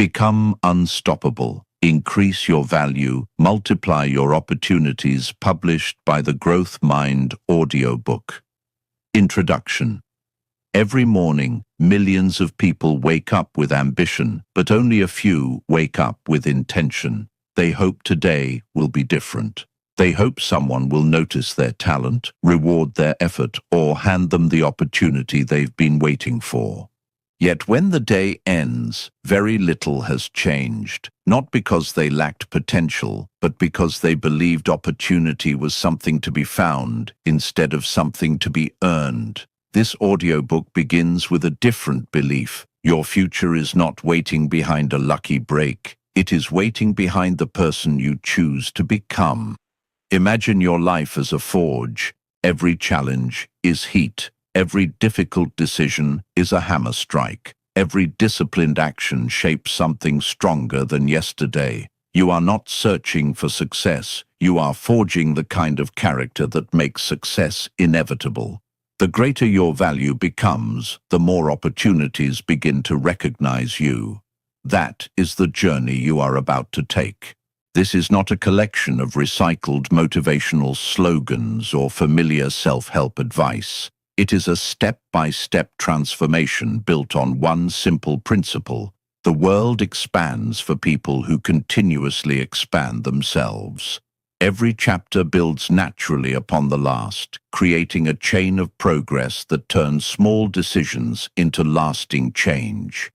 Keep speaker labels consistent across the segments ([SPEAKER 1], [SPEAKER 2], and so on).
[SPEAKER 1] Become unstoppable. Increase your value. Multiply your opportunities. Published by the Growth Mind Audiobook. Introduction. Every morning, millions of people wake up with ambition, but only a few wake up with intention. They hope today will be different. They hope someone will notice their talent, reward their effort, or hand them the opportunity they've been waiting for. Yet when the day ends, very little has changed, not because they lacked potential, but because they believed opportunity was something to be found instead of something to be earned. This audiobook begins with a different belief. Your future is not waiting behind a lucky break. It is waiting behind the person you choose to become. Imagine your life as a forge. Every challenge is heat. Every difficult decision is a hammer strike. Every disciplined action shapes something stronger than yesterday. You are not searching for success. You are forging the kind of character that makes success inevitable. The greater your value becomes, the more opportunities begin to recognize you. That is the journey you are about to take. This is not a collection of recycled motivational slogans or familiar self-help advice. It is a step-by-step transformation built on one simple principle. The world expands for people who continuously expand themselves. Every chapter builds naturally upon the last, creating a chain of progress that turns small decisions into lasting change.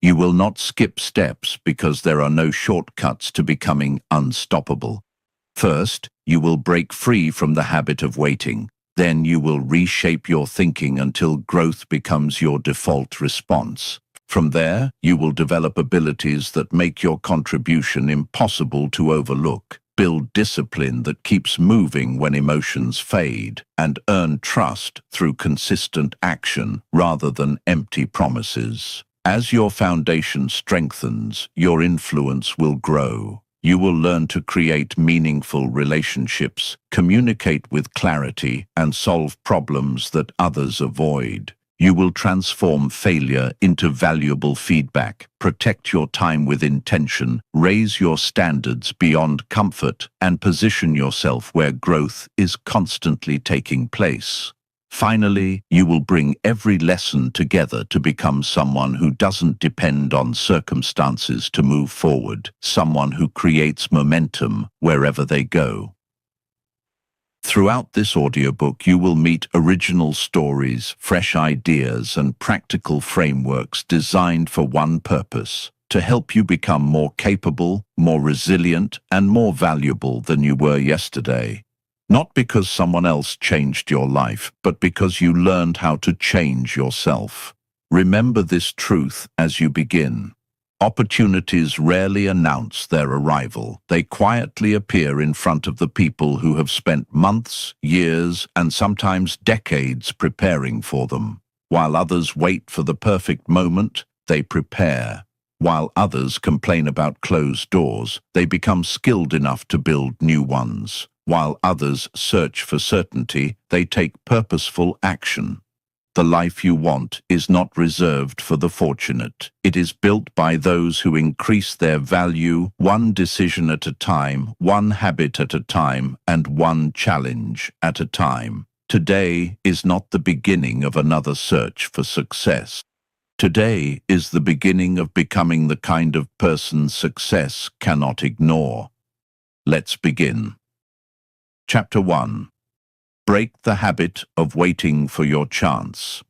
[SPEAKER 1] You will not skip steps because there are no shortcuts to becoming unstoppable. First, you will break free from the habit of waiting. Then you will reshape your thinking until growth becomes your default response. From there, you will develop abilities that make your contribution impossible to overlook. Build discipline that keeps moving when emotions fade, and earn trust through consistent action rather than empty promises. As your foundation strengthens, your influence will grow. You will learn to create meaningful relationships, communicate with clarity, and solve problems that others avoid. You will transform failure into valuable feedback, protect your time with intention, raise your standards beyond comfort, and position yourself where growth is constantly taking place. Finally, you will bring every lesson together to become someone who doesn't depend on circumstances to move forward, someone who creates momentum wherever they go. Throughout this audiobook, you will meet original stories, fresh ideas, and practical frameworks designed for one purpose: to help you become more capable, more resilient, and more valuable than you were yesterday. Not because someone else changed your life, but because you learned how to change yourself. Remember this truth as you begin. Opportunities rarely announce their arrival. They quietly appear in front of the people who have spent months, years, and sometimes decades preparing for them. While others wait for the perfect moment, they prepare. While others complain about closed doors, they become skilled enough to build new ones. While others search for certainty, they take purposeful action. The life you want is not reserved for the fortunate. It is built by those who increase their value one decision at a time, one habit at a time, and one challenge at a time. Today is not the beginning of another search for success. Today is the beginning of becoming the kind of person success cannot ignore. Let's begin. Chapter 1. Break the habit of waiting for your chance.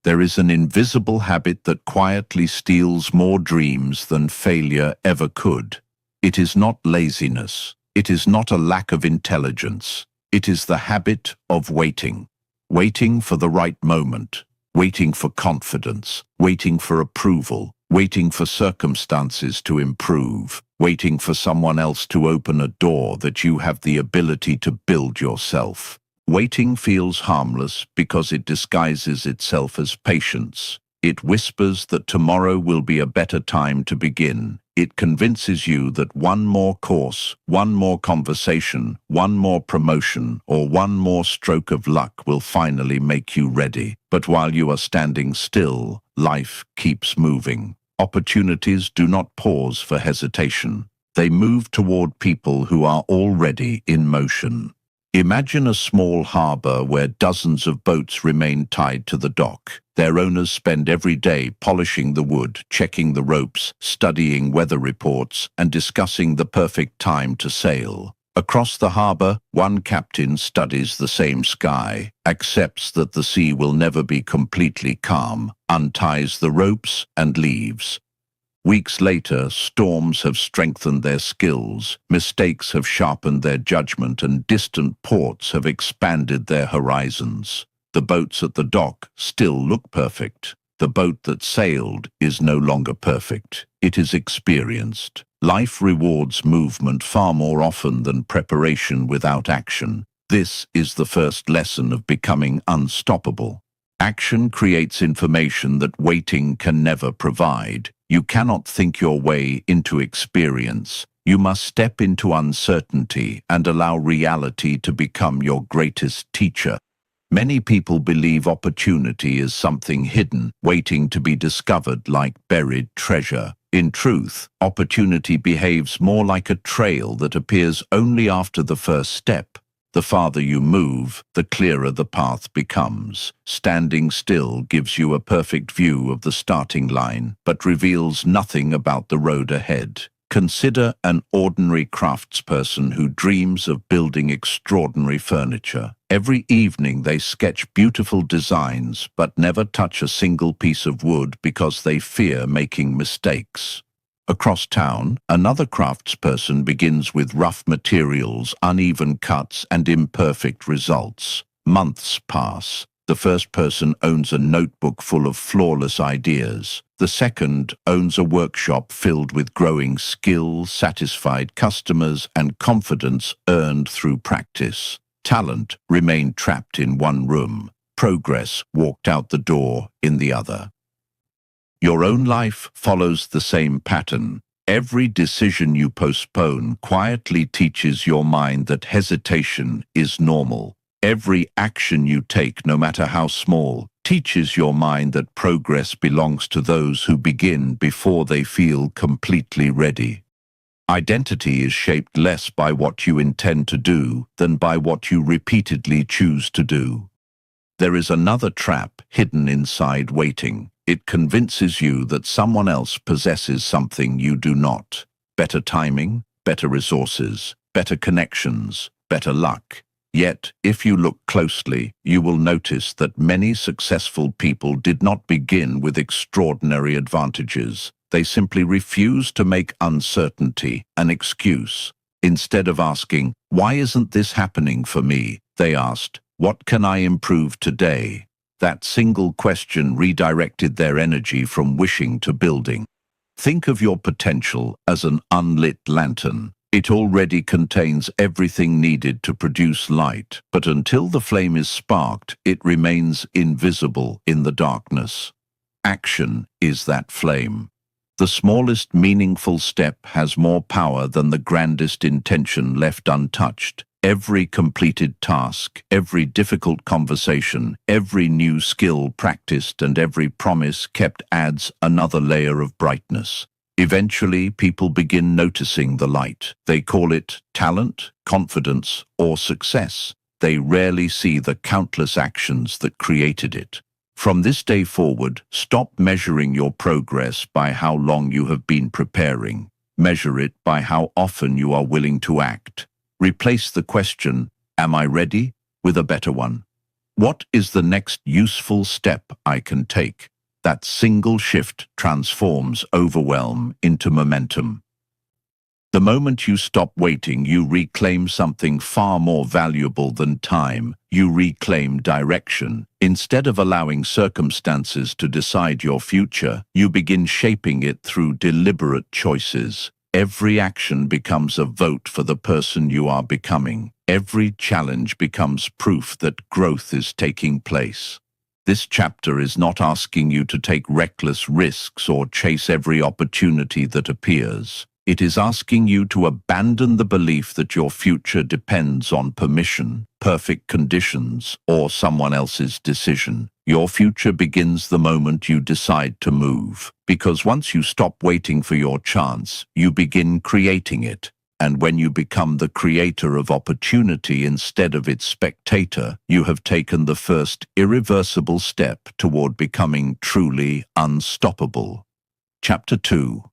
[SPEAKER 1] There is an invisible habit that quietly steals more dreams than failure ever could. It is not laziness. It is not a lack of intelligence. It is the habit of waiting. Waiting for the right moment. Waiting for confidence. Waiting for approval. Waiting for circumstances to improve. Waiting for someone else to open a door that you have the ability to build yourself. Waiting feels harmless because it disguises itself as patience. It whispers that tomorrow will be a better time to begin. It convinces you that one more course, one more conversation, one more promotion, or one more stroke of luck will finally make you ready. But while you are standing still, life keeps moving. Opportunities do not pause for hesitation. They move toward people who are already in motion. Imagine a small harbor where dozens of boats remain tied to the dock. Their owners spend every day polishing the wood, checking the ropes, studying weather reports, and discussing the perfect time to sail. Across the harbor, one captain studies the same sky, accepts that the sea will never be completely calm, unties the ropes, and leaves. Weeks later, storms have strengthened their skills, mistakes have sharpened their judgment, and distant ports have expanded their horizons. The boats at the dock still look perfect. The boat that sailed is no longer perfect. It is experienced. Life rewards movement far more often than preparation without action. This is the first lesson of becoming unstoppable. Action creates information that waiting can never provide. You cannot think your way into experience. You must step into uncertainty and allow reality to become your greatest teacher. Many people believe opportunity is something hidden, waiting to be discovered like buried treasure. In truth, opportunity behaves more like a trail that appears only after the first step. The farther you move, the clearer the path becomes. Standing still gives you a perfect view of the starting line, but reveals nothing about the road ahead. Consider an ordinary craftsperson who dreams of building extraordinary furniture. Every evening they sketch beautiful designs, but never touch a single piece of wood because they fear making mistakes. Across town, another craftsperson begins with rough materials, uneven cuts, and imperfect results. Months pass. The first person owns a notebook full of flawless ideas. The second owns a workshop filled with growing skill, satisfied customers, and confidence earned through practice. Talent remained trapped in one room. Progress walked out the door in the other. Your own life follows the same pattern. Every decision you postpone quietly teaches your mind that hesitation is normal. Every action you take, no matter how small, teaches your mind that progress belongs to those who begin before they feel completely ready. Identity is shaped less by what you intend to do than by what you repeatedly choose to do. There is another trap hidden inside waiting. It convinces you that someone else possesses something you do not. Better timing, better resources, better connections, better luck. Yet, if you look closely, you will notice that many successful people did not begin with extraordinary advantages. They simply refused to make uncertainty an excuse. Instead of asking, "Why isn't this happening for me?" they asked, "What can I improve today?" That single question redirected their energy from wishing to building. Think of your potential as an unlit lantern. It already contains everything needed to produce light, but until the flame is sparked, it remains invisible in the darkness. Action is that flame. The smallest meaningful step has more power than the grandest intention left untouched. Every completed task, every difficult conversation, every new skill practiced, and every promise kept adds another layer of brightness. Eventually, people begin noticing the light. They call it talent, confidence, or success. They rarely see the countless actions that created it. From this day forward, stop measuring your progress by how long you have been preparing. Measure it by how often you are willing to act. Replace the question, "Am I ready?" with a better one. What is the next useful step I can take? That single shift transforms overwhelm into momentum. The moment you stop waiting, you reclaim something far more valuable than time. You reclaim direction. Instead of allowing circumstances to decide your future, you begin shaping it through deliberate choices. Every action becomes a vote for the person you are becoming. Every challenge becomes proof that growth is taking place. This chapter is not asking you to take reckless risks or chase every opportunity that appears. It is asking you to abandon the belief that your future depends on permission. perfect conditions or someone else's decision. Your future begins the moment you decide to move, because once you stop waiting for your chance, you begin creating it. And when you become the creator of opportunity instead of its spectator, you have taken the first irreversible step toward becoming truly unstoppable. Chapter 2.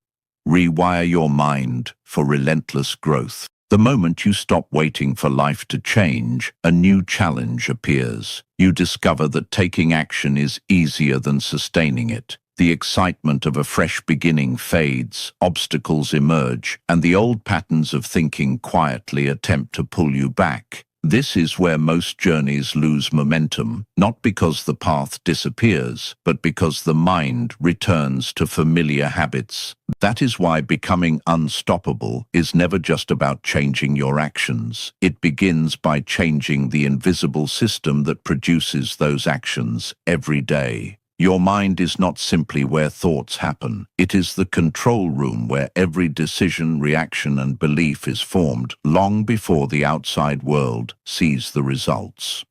[SPEAKER 1] Rewire your mind for relentless growth. The moment you stop waiting for life to change, a new challenge appears. You discover that taking action is easier than sustaining it. The excitement of a fresh beginning fades, obstacles emerge, and the old patterns of thinking quietly attempt to pull you back. This is where most journeys lose momentum, not because the path disappears, but because the mind returns to familiar habits. That is why becoming unstoppable is never just about changing your actions. It begins by changing the invisible system that produces those actions every day. Your mind is not simply where thoughts happen. It is the control room where every decision, reaction, and belief is formed long before the outside world sees the results.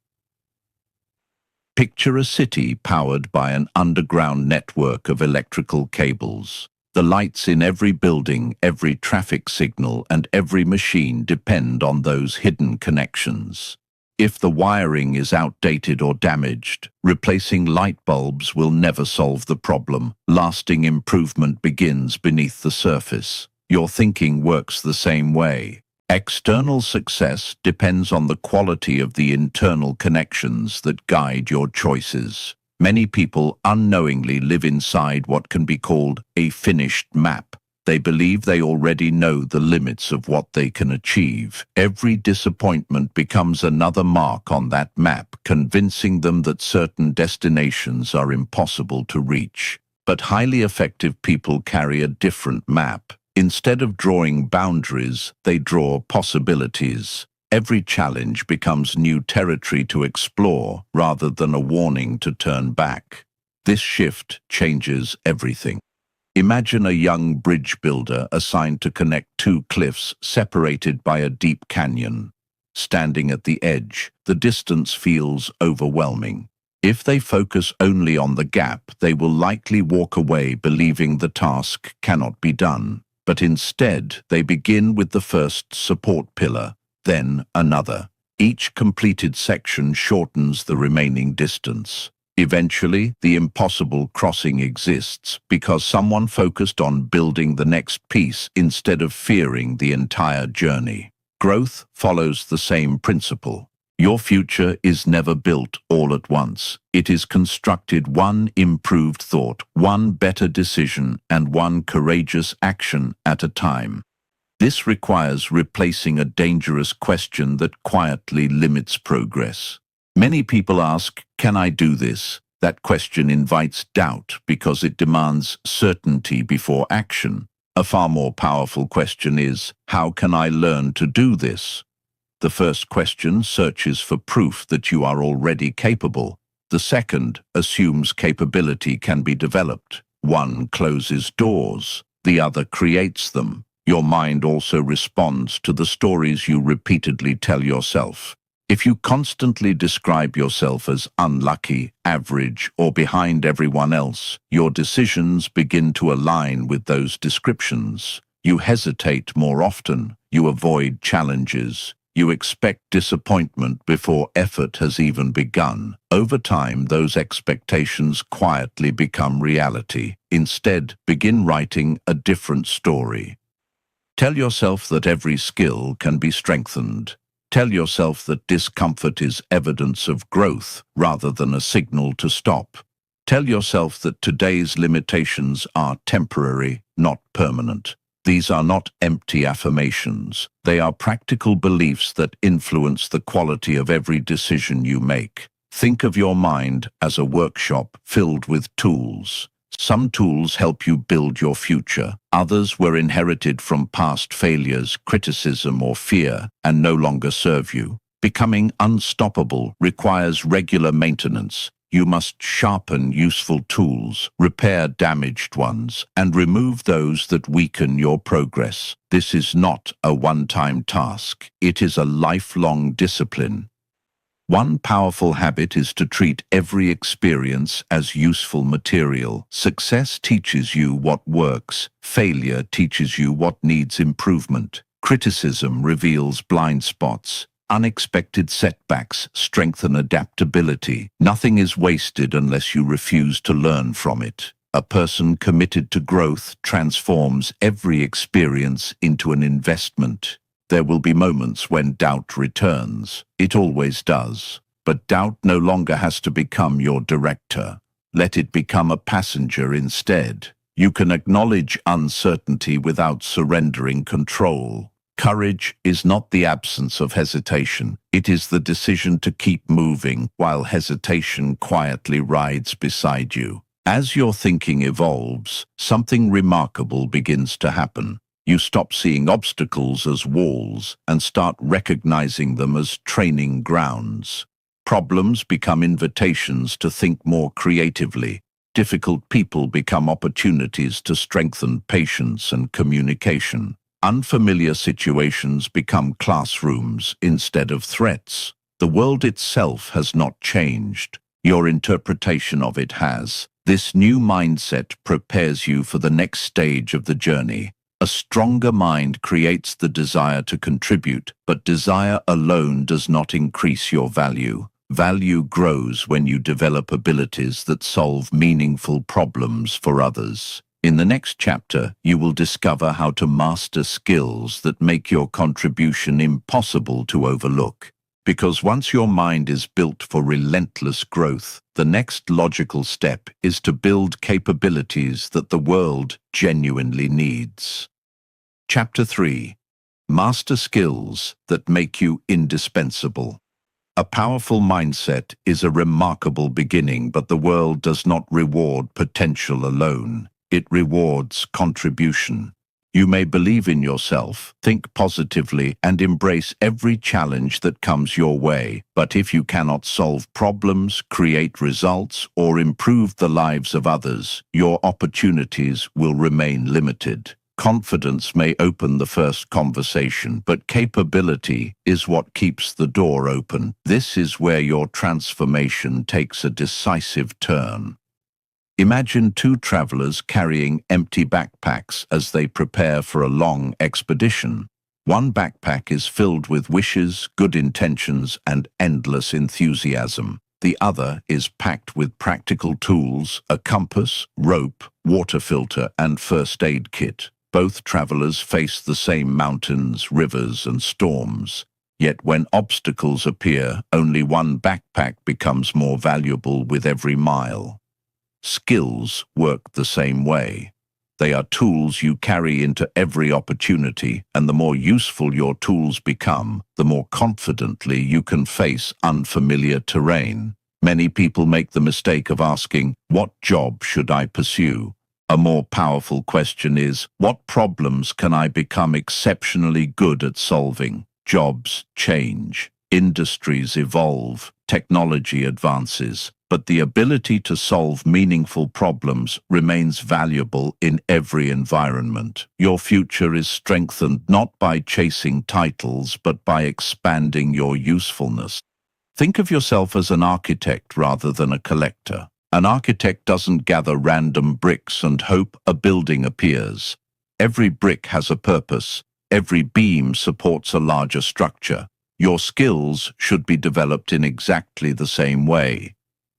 [SPEAKER 1] Picture a city powered by an underground network of electrical cables. The lights in every building, every traffic signal, and every machine depend on those hidden connections. If the wiring is outdated or damaged, replacing light bulbs will never solve the problem. Lasting improvement begins beneath the surface. Your thinking works the same way. External success depends on the quality of the internal connections that guide your choices. Many people unknowingly live inside what can be called a finished map. They believe they already know the limits of what they can achieve. Every disappointment becomes another mark on that map, convincing them that certain destinations are impossible to reach. But highly effective people carry a different map. Instead of drawing boundaries, they draw possibilities. Every challenge becomes new territory to explore rather than a warning to turn back. This shift changes everything. Imagine a young bridge builder assigned to connect two cliffs separated by a deep canyon. Standing at the edge, the distance feels overwhelming. If they focus only on the gap, they will likely walk away believing the task cannot be done. But instead, they begin with the first support pillar, then another. Each completed section shortens the remaining distance. Eventually, the impossible crossing exists because someone focused on building the next piece instead of fearing the entire journey. Growth follows the same principle. Your future is never built all at once. It is constructed one improved thought, one better decision, and one courageous action at a time. This requires replacing a dangerous question that quietly limits progress. Many people ask, "Can I do this?" That question invites doubt because it demands certainty before action. A far more powerful question is, "How can I learn to do this?" The first question searches for proof that you are already capable. The second assumes capability can be developed. One closes doors, the other creates them. Your mind also responds to the stories you repeatedly tell yourself. If you constantly describe yourself as unlucky, average, or behind everyone else, your decisions begin to align with those descriptions. You hesitate more often, you avoid challenges, you expect disappointment before effort has even begun. Over time, those expectations quietly become reality. Instead, begin writing a different story. Tell yourself that every skill can be strengthened. Tell yourself that discomfort is evidence of growth rather than a signal to stop. Tell yourself that today's limitations are temporary, not permanent. These are not empty affirmations. They are practical beliefs that influence the quality of every decision you make. Think of your mind as a workshop filled with tools. Some tools help you build your future. Others were inherited from past failures, criticism, or fear, and no longer serve you. Becoming unstoppable requires regular maintenance. You must sharpen useful tools, repair damaged ones, and remove those that weaken your progress. This is not a one-time task. It is a lifelong discipline. One powerful habit is to treat every experience as useful material. Success teaches you what works. Failure teaches you what needs improvement. Criticism reveals blind spots. Unexpected setbacks strengthen adaptability. Nothing is wasted unless you refuse to learn from it. A person committed to growth transforms every experience into an investment. There will be moments when doubt returns. It always does. But doubt no longer has to become your director. Let it become a passenger instead. You can acknowledge uncertainty without surrendering control. Courage is not the absence of hesitation. It is the decision to keep moving while hesitation quietly rides beside you. As your thinking evolves, something remarkable begins to happen. You stop seeing obstacles as walls and start recognizing them as training grounds. Problems become invitations to think more creatively. Difficult people become opportunities to strengthen patience and communication. Unfamiliar situations become classrooms instead of threats. The world itself has not changed. Your interpretation of it has. This new mindset prepares you for the next stage of the journey. A stronger mind creates the desire to contribute, but desire alone does not increase your value. Value grows when you develop abilities that solve meaningful problems for others. In the next chapter, you will discover how to master skills that make your contribution impossible to overlook. Because once your mind is built for relentless growth, the next logical step is to build capabilities that the world genuinely needs. Chapter 3. Master skills that make you indispensable. A powerful mindset is a remarkable beginning, but the world does not reward potential alone. It rewards contribution. You may believe in yourself, think positively, and embrace every challenge that comes your way. But if you cannot solve problems, create results, or improve the lives of others, your opportunities will remain limited. Confidence may open the first conversation, but capability is what keeps the door open. This is where your transformation takes a decisive turn. Imagine two travelers carrying empty backpacks as they prepare for a long expedition. One backpack is filled with wishes, good intentions, and endless enthusiasm. The other is packed with practical tools, a compass, rope, water filter, and first aid kit. Both travelers face the same mountains, rivers, and storms. Yet when obstacles appear, only one backpack becomes more valuable with every mile. Skills work the same way. They are tools you carry into every opportunity, and the more useful your tools become, the more confidently you can face unfamiliar terrain. Many people make the mistake of asking, "What job should I pursue?" A more powerful question is, "What problems can I become exceptionally good at solving?" Jobs change, industries evolve, technology advances, but the ability to solve meaningful problems remains valuable in every environment. Your future is strengthened not by chasing titles, but by expanding your usefulness. Think of yourself as an architect rather than a collector. An architect doesn't gather random bricks and hope a building appears. Every brick has a purpose. Every beam supports a larger structure. Your skills should be developed in exactly the same way.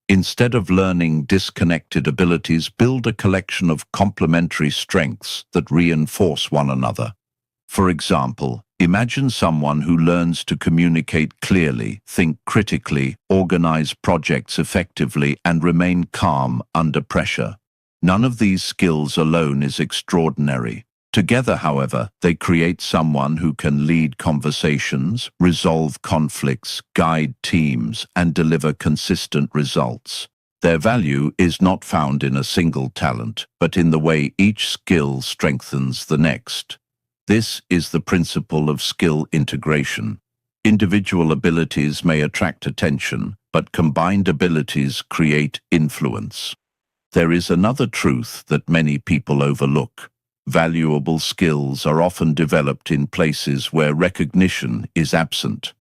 [SPEAKER 1] Instead of learning disconnected abilities, build a collection of complementary strengths that reinforce one another. For example, imagine someone who learns to communicate clearly, think critically, organize projects effectively, and remain calm under pressure. None of these skills alone is extraordinary. Together, however, they create someone who can lead conversations, resolve conflicts, guide teams, and deliver consistent results. Their value is not found in a single talent, but in the way each skill strengthens the next. This is the principle of skill integration. Individual abilities may attract attention, but combined abilities create influence. There is another truth that many people overlook. Valuable skills are often developed in places where recognition is absent.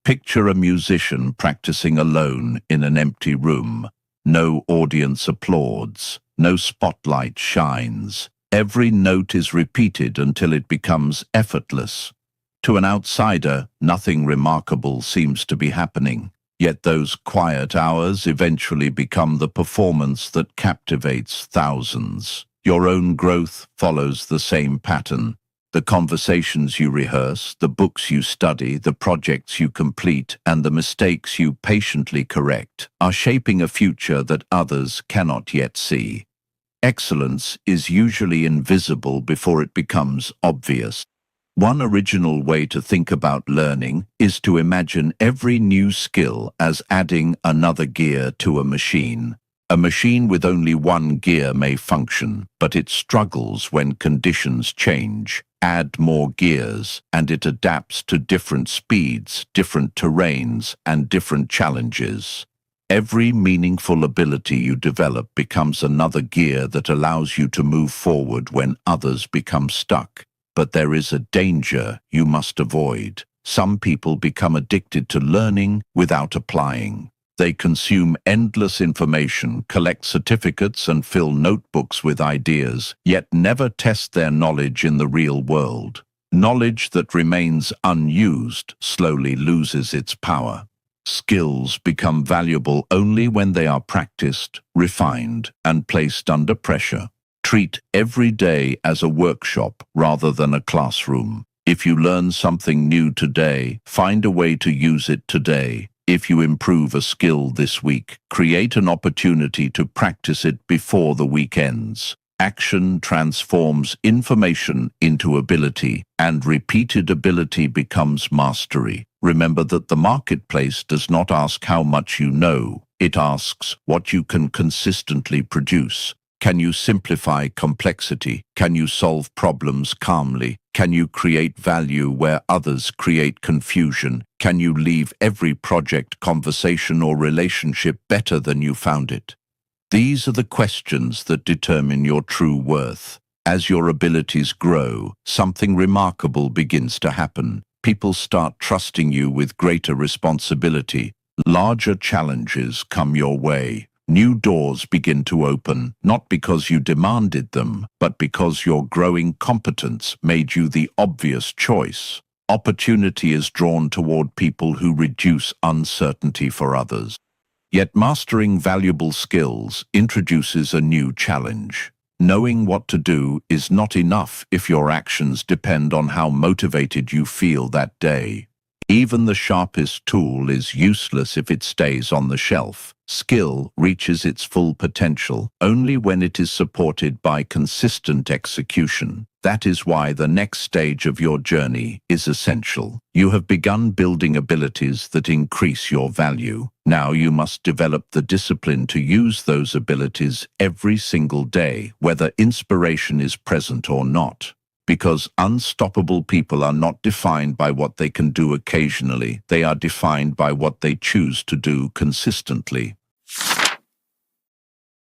[SPEAKER 1] Picture a musician practicing alone in an empty room. No audience applauds, no spotlight shines. Every note is repeated until it becomes effortless. To an outsider, nothing remarkable seems to be happening. Yet those quiet hours eventually become the performance that captivates thousands. Your own growth follows the same pattern. The conversations you rehearse, the books you study, the projects you complete, and the mistakes you patiently correct are shaping a future that others cannot yet see. Excellence is usually invisible before it becomes obvious. One original way to think about learning is to imagine every new skill as adding another gear to a machine. A machine with only one gear may function, but it struggles when conditions change. Add more gears, and it adapts to different speeds, different terrains, and different challenges. Every meaningful ability you develop becomes another gear that allows you to move forward when others become stuck. But there is a danger you must avoid. Some people become addicted to learning without applying. They consume endless information, collect certificates, and fill notebooks with ideas, yet never test their knowledge in the real world. Knowledge that remains unused slowly loses its power. Skills become valuable only when they are practiced, refined, and placed under pressure. Treat every day as a workshop rather than a classroom. If you learn something new today, find a way to use it today. If you improve a skill this week, create an opportunity to practice it before the week ends. Action transforms information into ability, and repeated ability becomes mastery. Remember that the marketplace does not ask how much you know. It asks what you can consistently produce. Can you simplify complexity? Can you solve problems calmly? Can you create value where others create confusion? Can you leave every project, conversation, or relationship better than you found it? These are the questions that determine your true worth. As your abilities grow, something remarkable begins to happen. People start trusting you with greater responsibility. Larger challenges come your way. New doors begin to open, not because you demanded them, but because your growing competence made you the obvious choice. Opportunity is drawn toward people who reduce uncertainty for others. Yet mastering valuable skills introduces a new challenge. Knowing what to do is not enough if your actions depend on how motivated you feel that day. Even the sharpest tool is useless if it stays on the shelf. Skill reaches its full potential only when it is supported by consistent execution. That is why the next stage of your journey is essential. You have begun building abilities that increase your value. Now you must develop the discipline to use those abilities every single day, whether inspiration is present or not. Because unstoppable people are not defined by what they can do occasionally. They are defined by what they choose to do consistently.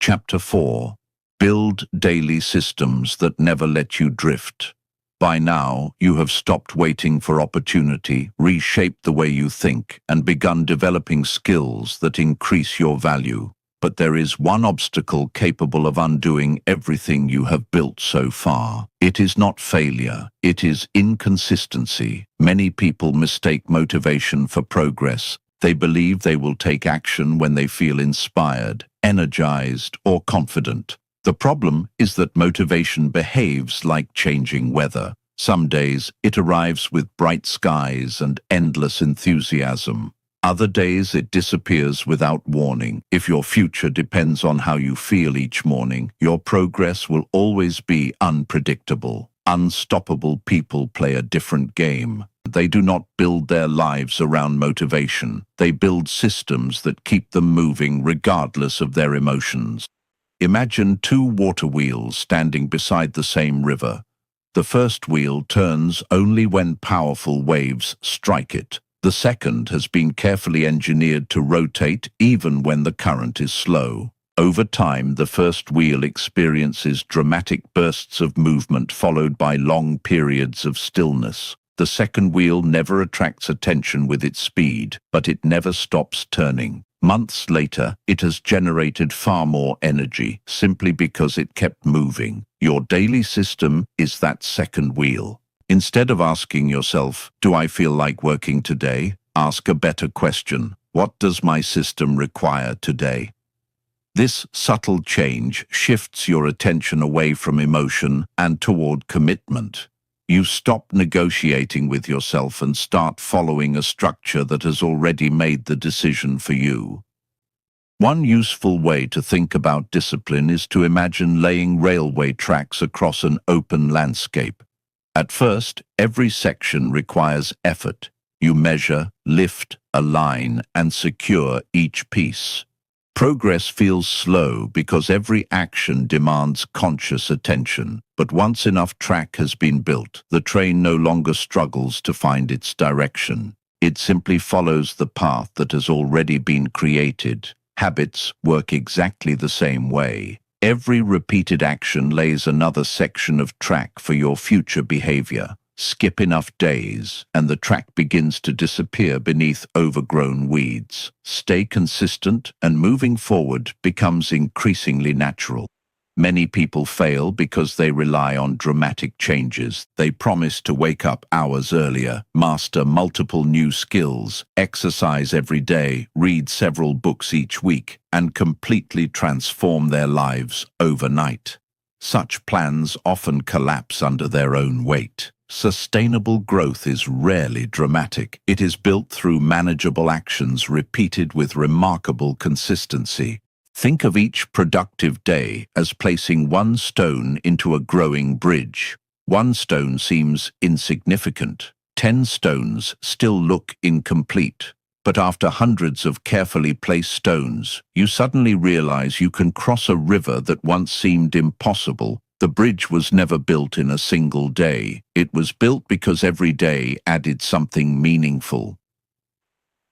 [SPEAKER 1] Chapter 4. Build daily systems that never let you drift. By now, you have stopped waiting for opportunity, reshaped the way you think, and begun developing skills that increase your value. But there is one obstacle capable of undoing everything you have built so far. It is not failure, it is inconsistency. Many people mistake motivation for progress. They believe they will take action when they feel inspired, energized, or confident. The problem is that motivation behaves like changing weather. Some days it arrives with bright skies and endless enthusiasm. Other days it disappears without warning. If your future depends on how you feel each morning, your progress will always be unpredictable. Unstoppable people play a different game. They do not build their lives around motivation. They build systems that keep them moving regardless of their emotions. Imagine two water wheels standing beside the same river. The first wheel turns only when powerful waves strike it. The second has been carefully engineered to rotate even when the current is slow. Over time, the first wheel experiences dramatic bursts of movement followed by long periods of stillness. The second wheel never attracts attention with its speed, but it never stops turning. Months later, it has generated far more energy simply because it kept moving. Your daily system is that second wheel. Instead of asking yourself, "Do I feel like working today?" ask a better question. What does my system require today? This subtle change shifts your attention away from emotion and toward commitment. You stop negotiating with yourself and start following a structure that has already made the decision for you. One useful way to think about discipline is to imagine laying railway tracks across an open landscape. At first, every section requires effort. You measure, lift, align, and secure each piece. Progress feels slow because every action demands conscious attention. But once enough track has been built, the train no longer struggles to find its direction. It simply follows the path that has already been created. Habits work exactly the same way. Every repeated action lays another section of track for your future behavior. Skip enough days, and the track begins to disappear beneath overgrown weeds. Stay consistent, and moving forward becomes increasingly natural. Many people fail because they rely on dramatic changes. They promise to wake up hours earlier, master multiple new skills, exercise every day, read several books each week, and completely transform their lives overnight. Such plans often collapse under their own weight. Sustainable growth is rarely dramatic. It is built through manageable actions repeated with remarkable consistency. Think of each productive day as placing one stone into a growing bridge. One stone seems insignificant. 10 stones still look incomplete. But after hundreds of carefully placed stones, you suddenly realize you can cross a river that once seemed impossible. The bridge was never built in a single day. It was built because every day added something meaningful.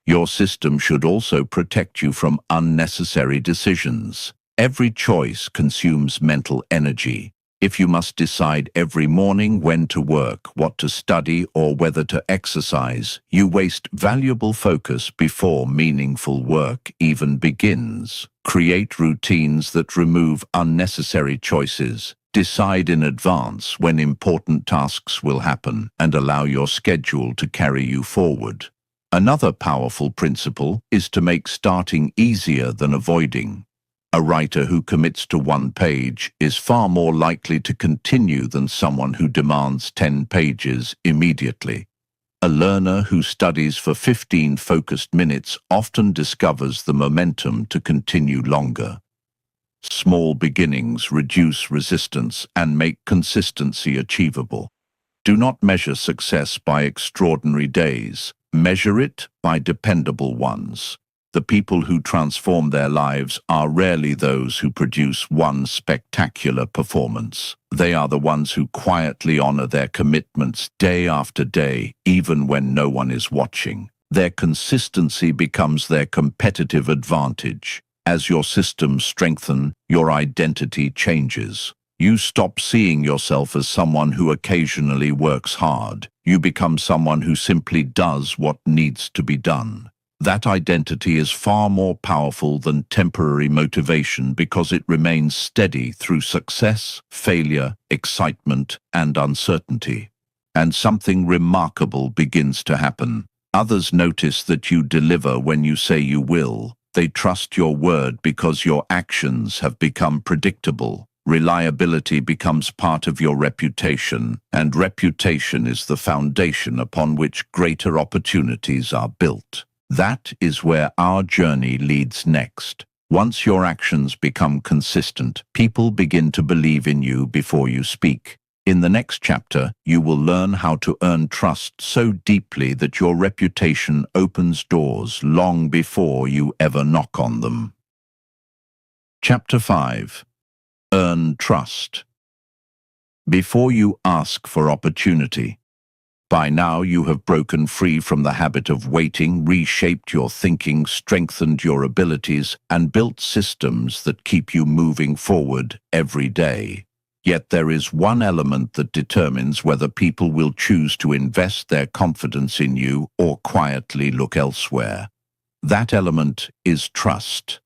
[SPEAKER 1] Your system should also protect you from unnecessary decisions. Every choice consumes mental energy. If you must decide every morning when to work, what to study, or whether to exercise, you waste valuable focus before meaningful work even begins. Create routines that remove unnecessary choices. Decide in advance when important tasks will happen and allow your schedule to carry you forward. Another powerful principle is to make starting easier than avoiding. A writer who commits to one page is far more likely to continue than someone who demands 10 pages immediately. A learner who studies for 15 focused minutes often discovers the momentum to continue longer. Small beginnings reduce resistance and make consistency achievable. Do not measure success by extraordinary days. Measure it by dependable ones. The people who transform their lives are rarely those who produce one spectacular performance. They are the ones who quietly honor their commitments day after day, even when no one is watching. Their consistency becomes their competitive advantage. As your systems strengthen, your identity changes. You stop seeing yourself as someone who occasionally works hard. You become someone who simply does what needs to be done. That identity is far more powerful than temporary motivation because it remains steady through success, failure, excitement, and uncertainty. And something remarkable begins to happen. Others notice that you deliver when you say you will. They trust your word because your actions have become predictable. Reliability becomes part of your reputation, and reputation is the foundation upon which greater opportunities are built. That is where our journey leads next. Once your actions become consistent, people begin to believe in you before you speak. In the next chapter, you will learn how to earn trust so deeply that your reputation opens doors long before you ever knock on them. Chapter 5. Earn trust. Before you ask for opportunity. By now you have broken free from the habit of waiting, reshaped your thinking, strengthened your abilities, and built systems that keep you moving forward every day. Yet there is one element that determines whether people will choose to invest their confidence in you or quietly look elsewhere. That element is trust.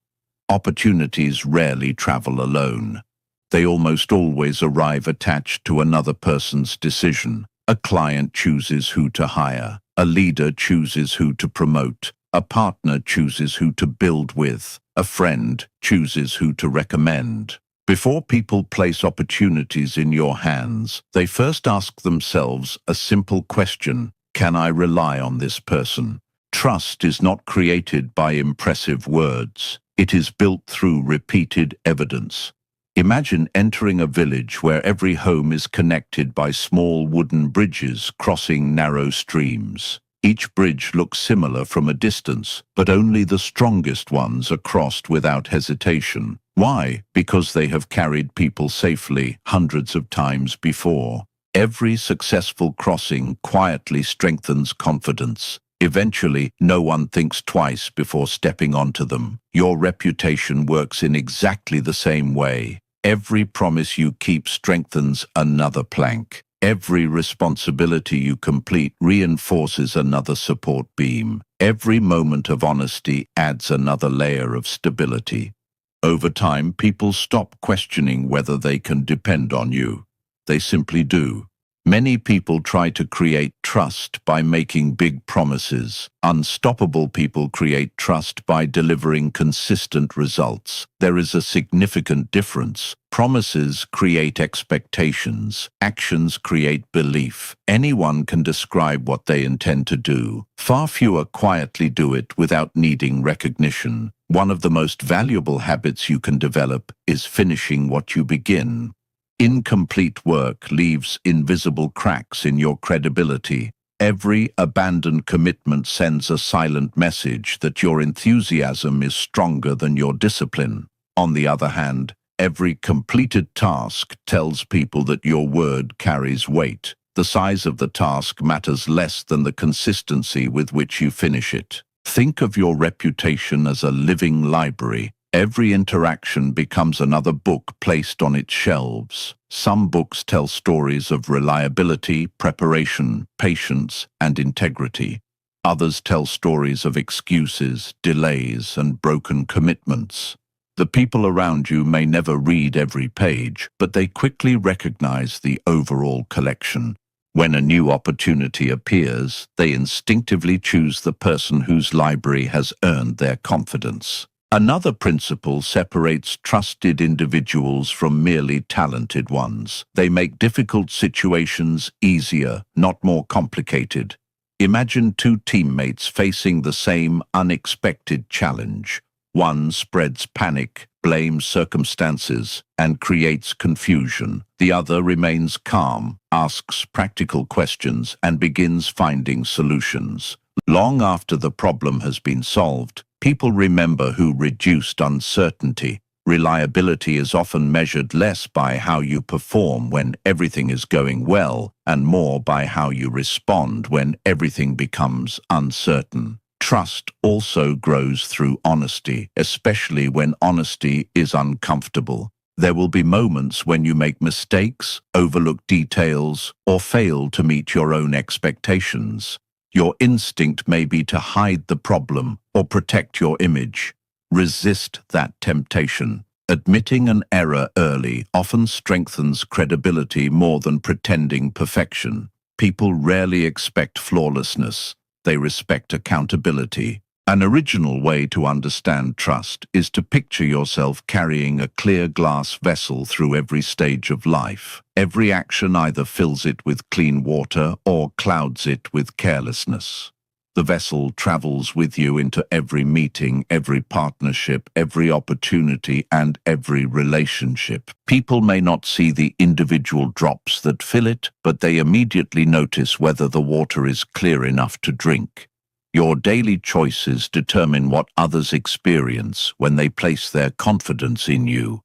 [SPEAKER 1] Opportunities rarely travel alone. They almost always arrive attached to another person's decision. A client chooses who to hire. A leader chooses who to promote. A partner chooses who to build with. A friend chooses who to recommend. Before people place opportunities in your hands, they first ask themselves a simple question: can I rely on this person? Trust is not created by impressive words. It is built through repeated evidence. Imagine entering a village where every home is connected by small wooden bridges crossing narrow streams. Each bridge looks similar from a distance, but only the strongest ones are crossed without hesitation. Why? Because they have carried people safely hundreds of times before. Every successful crossing quietly strengthens confidence. Eventually, no one thinks twice before stepping onto them. Your reputation works in exactly the same way. Every promise you keep strengthens another plank. Every responsibility you complete reinforces another support beam. Every moment of honesty adds another layer of stability. Over time, people stop questioning whether they can depend on you. They simply do. Many people try to create trust by making big promises. Unstoppable people create trust by delivering consistent results. There is a significant difference. Promises create expectations. Actions create belief. Anyone can describe what they intend to do. Far fewer quietly do it without needing recognition. One of the most valuable habits you can develop is finishing what you begin. Incomplete work leaves invisible cracks in your credibility. Every abandoned commitment sends a silent message that your enthusiasm is stronger than your discipline. On the other hand, every completed task tells people that your word carries weight. The size of the task matters less than the consistency with which you finish it. Think of your reputation as a living library. Every interaction becomes another book placed on its shelves. Some books tell stories of reliability, preparation, patience, and integrity. Others tell stories of excuses, delays, and broken commitments. The people around you may never read every page, but they quickly recognize the overall collection. When a new opportunity appears, they instinctively choose the person whose library has earned their confidence. Another principle separates trusted individuals from merely talented ones. They make difficult situations easier, not more complicated. Imagine two teammates facing the same unexpected challenge. One spreads panic, blames circumstances, and creates confusion. The other remains calm, asks practical questions, and begins finding solutions. Long after the problem has been solved, people remember who reduced uncertainty. Reliability is often measured less by how you perform when everything is going well, and more by how you respond when everything becomes uncertain. Trust also grows through honesty, especially when honesty is uncomfortable. There will be moments when you make mistakes, overlook details, or fail to meet your own expectations. Your instinct may be to hide the problem or protect your image. Resist that temptation. Admitting an error early often strengthens credibility more than pretending perfection. People rarely expect flawlessness. They respect accountability. An original way to understand trust is to picture yourself carrying a clear glass vessel through every stage of life. Every action either fills it with clean water or clouds it with carelessness. The vessel travels with you into every meeting, every partnership, every opportunity, and every relationship. People may not see the individual drops that fill it, but they immediately notice whether the water is clear enough to drink. Your daily choices determine what others experience when they place their confidence in you.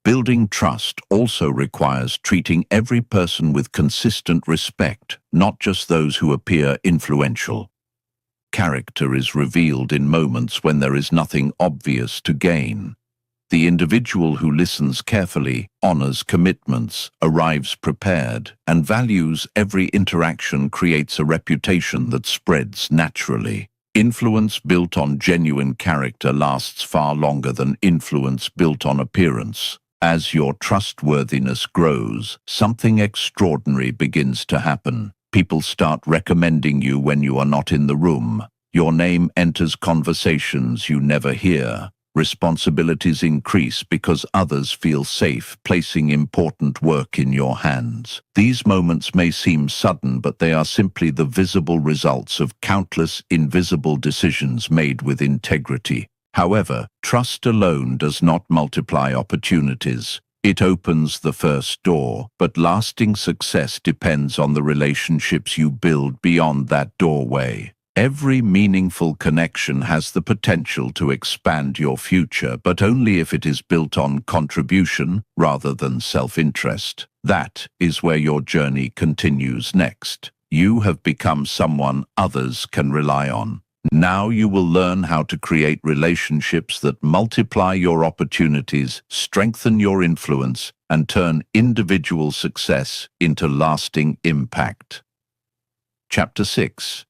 [SPEAKER 1] Building trust also requires treating every person with consistent respect, not just those who appear influential. Character is revealed in moments when there is nothing obvious to gain. The individual who listens carefully, honors commitments, arrives prepared, and values every interaction creates a reputation that spreads naturally. Influence built on genuine character lasts far longer than influence built on appearance. As your trustworthiness grows, something extraordinary begins to happen. People start recommending you when you are not in the room. Your name enters conversations you never hear. Responsibilities increase because others feel safe placing important work in your hands. These moments may seem sudden, but they are simply the visible results of countless invisible decisions made with integrity. However, trust alone does not multiply opportunities. It opens the first door, but lasting success depends on the relationships you build beyond that doorway. Every meaningful connection has the potential to expand your future, but only if it is built on contribution rather than self-interest. That is where your journey continues next. You have become someone others can rely on. Now you will learn how to create relationships that multiply your opportunities, strengthen your influence, and turn individual success into lasting impact. Chapter 6.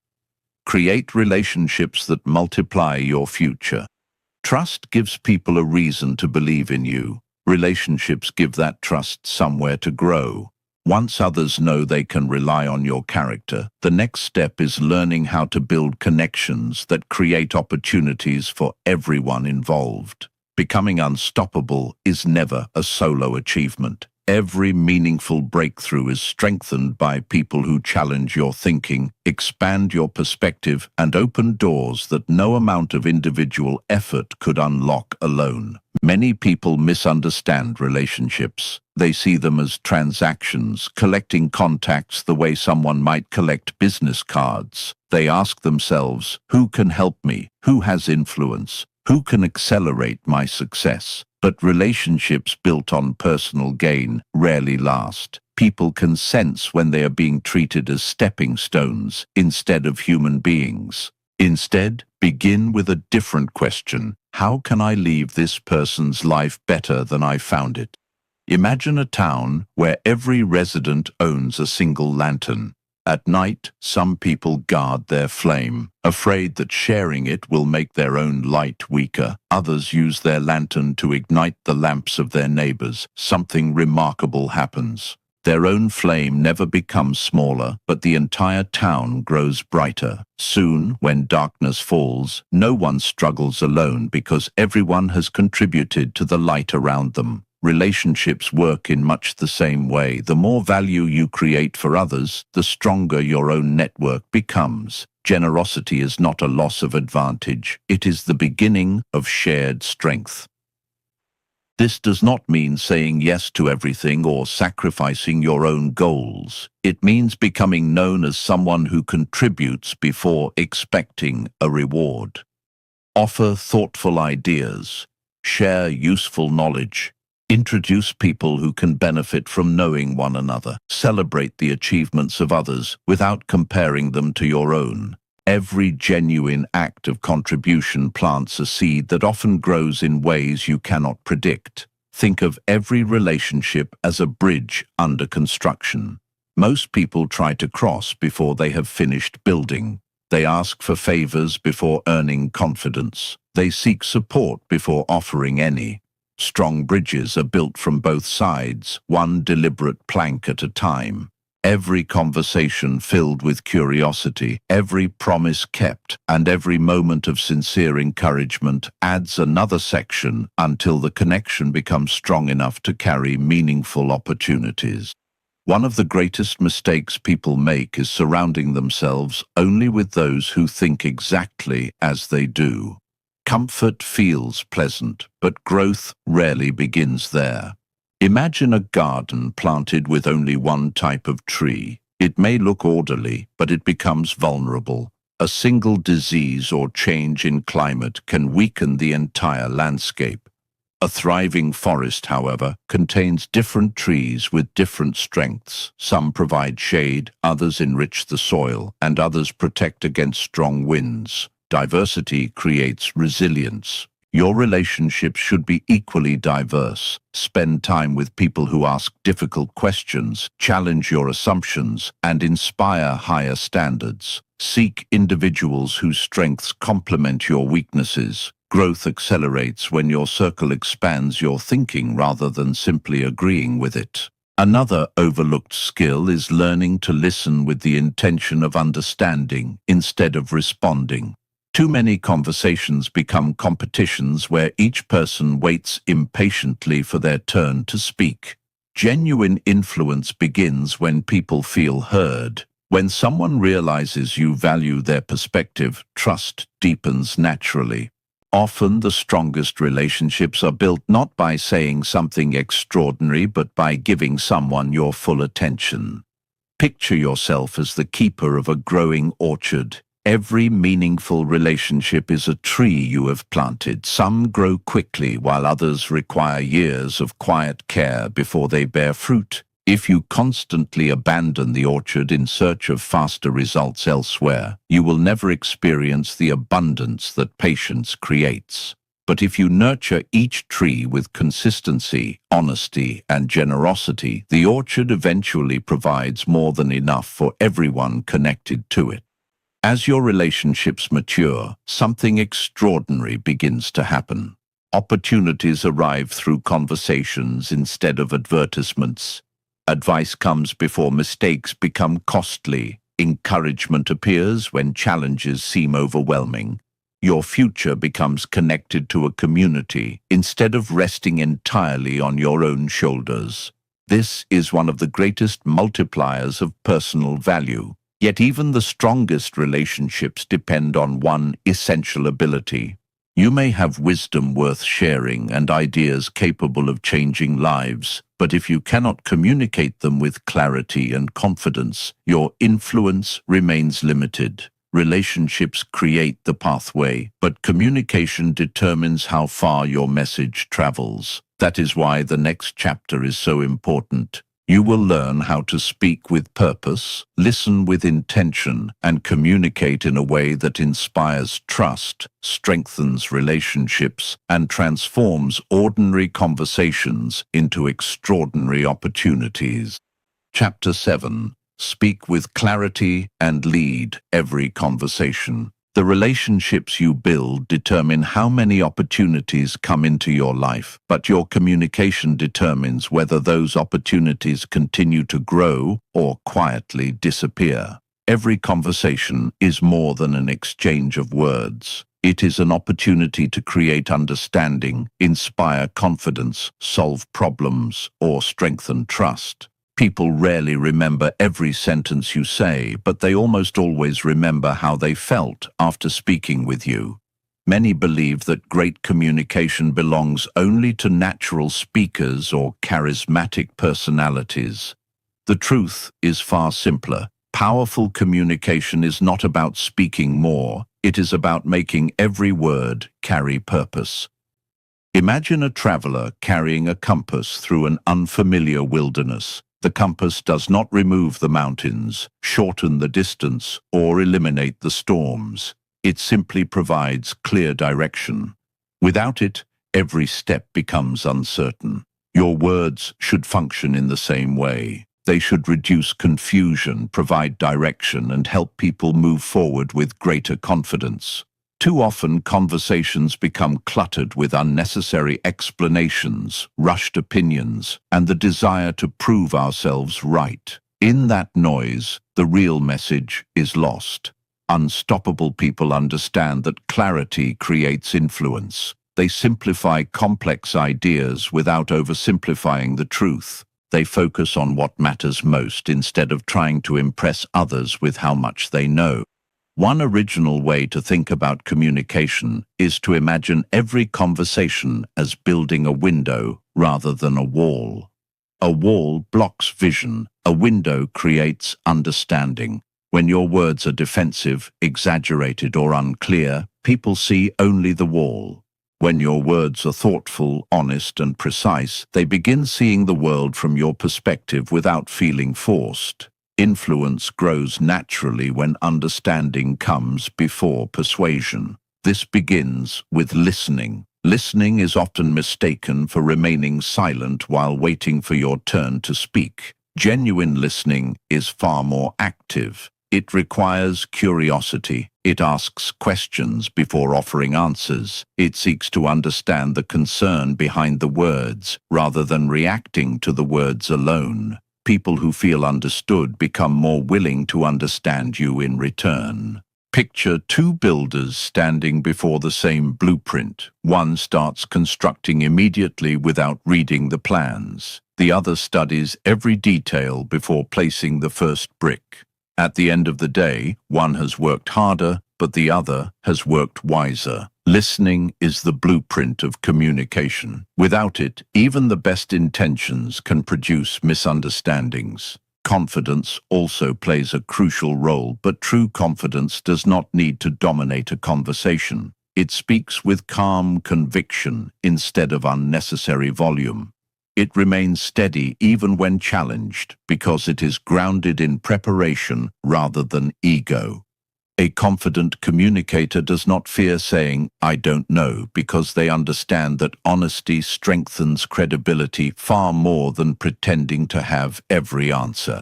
[SPEAKER 1] Create relationships that multiply your future. Trust gives people a reason to believe in you. Relationships give that trust somewhere to grow. Once others know they can rely on your character, the next step is learning how to build connections that create opportunities for everyone involved. Becoming unstoppable is never a solo achievement. Every meaningful breakthrough is strengthened by people who challenge your thinking, expand your perspective, and open doors that no amount of individual effort could unlock alone. Many people misunderstand relationships. They see them as transactions, collecting contacts the way someone might collect business cards. They ask themselves, who can help me? Who has influence? Who can accelerate my success? But relationships built on personal gain rarely last. People can sense when they are being treated as stepping stones instead of human beings. Instead, begin with a different question. How can I leave this person's life better than I found it? Imagine a town where every resident owns a single lantern. At night, some people guard their flame, afraid that sharing it will make their own light weaker. Others use their lantern to ignite the lamps of their neighbors. Something remarkable happens. Their own flame never becomes smaller, but the entire town grows brighter. Soon, when darkness falls, no one struggles alone because everyone has contributed to the light around them. Relationships work in much the same way. The more value you create for others, the stronger your own network becomes. Generosity is not a loss of advantage. It is the beginning of shared strength. This does not mean saying yes to everything or sacrificing your own goals. It means becoming known as someone who contributes before expecting a reward. Offer thoughtful ideas. Share useful knowledge. Introduce people who can benefit from knowing one another. Celebrate the achievements of others without comparing them to your own. Every genuine act of contribution plants a seed that often grows in ways you cannot predict. Think of every relationship as a bridge under construction. Most people try to cross before they have finished building. They ask for favors before earning confidence. They seek support before offering any. Strong bridges are built from both sides, one deliberate plank at a time. Every conversation filled with curiosity, every promise kept, and every moment of sincere encouragement adds another section until the connection becomes strong enough to carry meaningful opportunities. One of the greatest mistakes people make is surrounding themselves only with those who think exactly as they do. Comfort feels pleasant, but growth rarely begins there. Imagine a garden planted with only one type of tree. It may look orderly, but it becomes vulnerable. A single disease or change in climate can weaken the entire landscape. A thriving forest, however, contains different trees with different strengths. Some provide shade, others enrich the soil, and others protect against strong winds. Diversity creates resilience. Your relationships should be equally diverse. Spend time with people who ask difficult questions, challenge your assumptions, and inspire higher standards. Seek individuals whose strengths complement your weaknesses. Growth accelerates when your circle expands your thinking rather than simply agreeing with it. Another overlooked skill is learning to listen with the intention of understanding instead of responding. Too many conversations become competitions where each person waits impatiently for their turn to speak. Genuine influence begins when people feel heard. When someone realizes you value their perspective, trust deepens naturally. Often the strongest relationships are built not by saying something extraordinary, but by giving someone your full attention. Picture yourself as the keeper of a growing orchard. Every meaningful relationship is a tree you have planted. Some grow quickly, while others require years of quiet care before they bear fruit. If you constantly abandon the orchard in search of faster results elsewhere, you will never experience the abundance that patience creates. But if you nurture each tree with consistency, honesty, and generosity, the orchard eventually provides more than enough for everyone connected to it. As your relationships mature, something extraordinary begins to happen. Opportunities arrive through conversations instead of advertisements. Advice comes before mistakes become costly. Encouragement appears when challenges seem overwhelming. Your future becomes connected to a community instead of resting entirely on your own shoulders. This is one of the greatest multipliers of personal value. Yet even the strongest relationships depend on one essential ability. You may have wisdom worth sharing and ideas capable of changing lives, but if you cannot communicate them with clarity and confidence, your influence remains limited. Relationships create the pathway, but communication determines how far your message travels. That is why the next chapter is so important. You will learn how to speak with purpose, listen with intention, and communicate in a way that inspires trust, strengthens relationships, and transforms ordinary conversations into extraordinary opportunities. Chapter 7. Speak with clarity and lead every conversation. The relationships you build determine how many opportunities come into your life, but your communication determines whether those opportunities continue to grow or quietly disappear. Every conversation is more than an exchange of words. It is an opportunity to create understanding, inspire confidence, solve problems, or strengthen trust. People rarely remember every sentence you say, but they almost always remember how they felt after speaking with you. Many believe that great communication belongs only to natural speakers or charismatic personalities. The truth is far simpler. Powerful communication is not about speaking more, it is about making every word carry purpose. Imagine a traveler carrying a compass through an unfamiliar wilderness. The compass does not remove the mountains, shorten the distance, or eliminate the storms. It simply provides clear direction. Without it, every step becomes uncertain. Your words should function in the same way. They should reduce confusion, provide direction, and help people move forward with greater confidence. Too often, conversations become cluttered with unnecessary explanations, rushed opinions, and the desire to prove ourselves right. In that noise, the real message is lost. Unstoppable people understand that clarity creates influence. They simplify complex ideas without oversimplifying the truth. They focus on what matters most instead of trying to impress others with how much they know. One original way to think about communication is to imagine every conversation as building a window rather than a wall. A wall blocks vision, a window creates understanding. When your words are defensive, exaggerated, or unclear, people see only the wall. When your words are thoughtful, honest, and precise, they begin seeing the world from your perspective without feeling forced. Influence grows naturally when understanding comes before persuasion. This begins with listening. Listening is often mistaken for remaining silent while waiting for your turn to speak. Genuine listening is far more active. It requires curiosity. It asks questions before offering answers. It seeks to understand the concern behind the words rather than reacting to the words alone. People who feel understood become more willing to understand you in return. Picture two builders standing before the same blueprint. One starts constructing immediately without reading the plans. The other studies every detail before placing the first brick. At the end of the day, one has worked harder, but the other has worked wiser. Listening is the blueprint of communication. Without it, even the best intentions can produce misunderstandings. Confidence also plays a crucial role, but true confidence does not need to dominate a conversation. It speaks with calm conviction instead of unnecessary volume. It remains steady even when challenged because it is grounded in preparation rather than ego. A confident communicator does not fear saying, "I don't know," because they understand that honesty strengthens credibility far more than pretending to have every answer.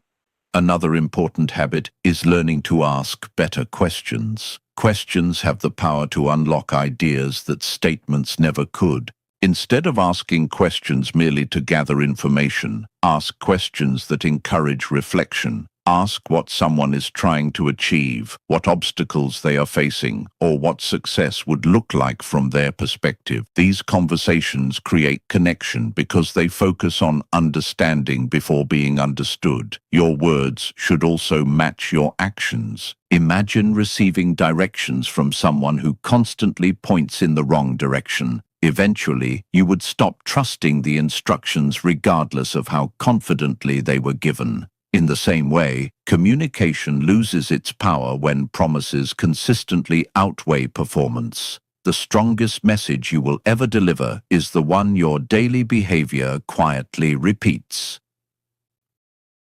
[SPEAKER 1] Another important habit is learning to ask better questions. Questions have the power to unlock ideas that statements never could. Instead of asking questions merely to gather information, ask questions that encourage reflection. Ask what someone is trying to achieve, what obstacles they are facing, or what success would look like from their perspective. These conversations create connection because they focus on understanding before being understood. Your words should also match your actions. Imagine receiving directions from someone who constantly points in the wrong direction. Eventually, you would stop trusting the instructions regardless of how confidently they were given. In the same way, communication loses its power when promises consistently outweigh performance. The strongest message you will ever deliver is the one your daily behavior quietly repeats.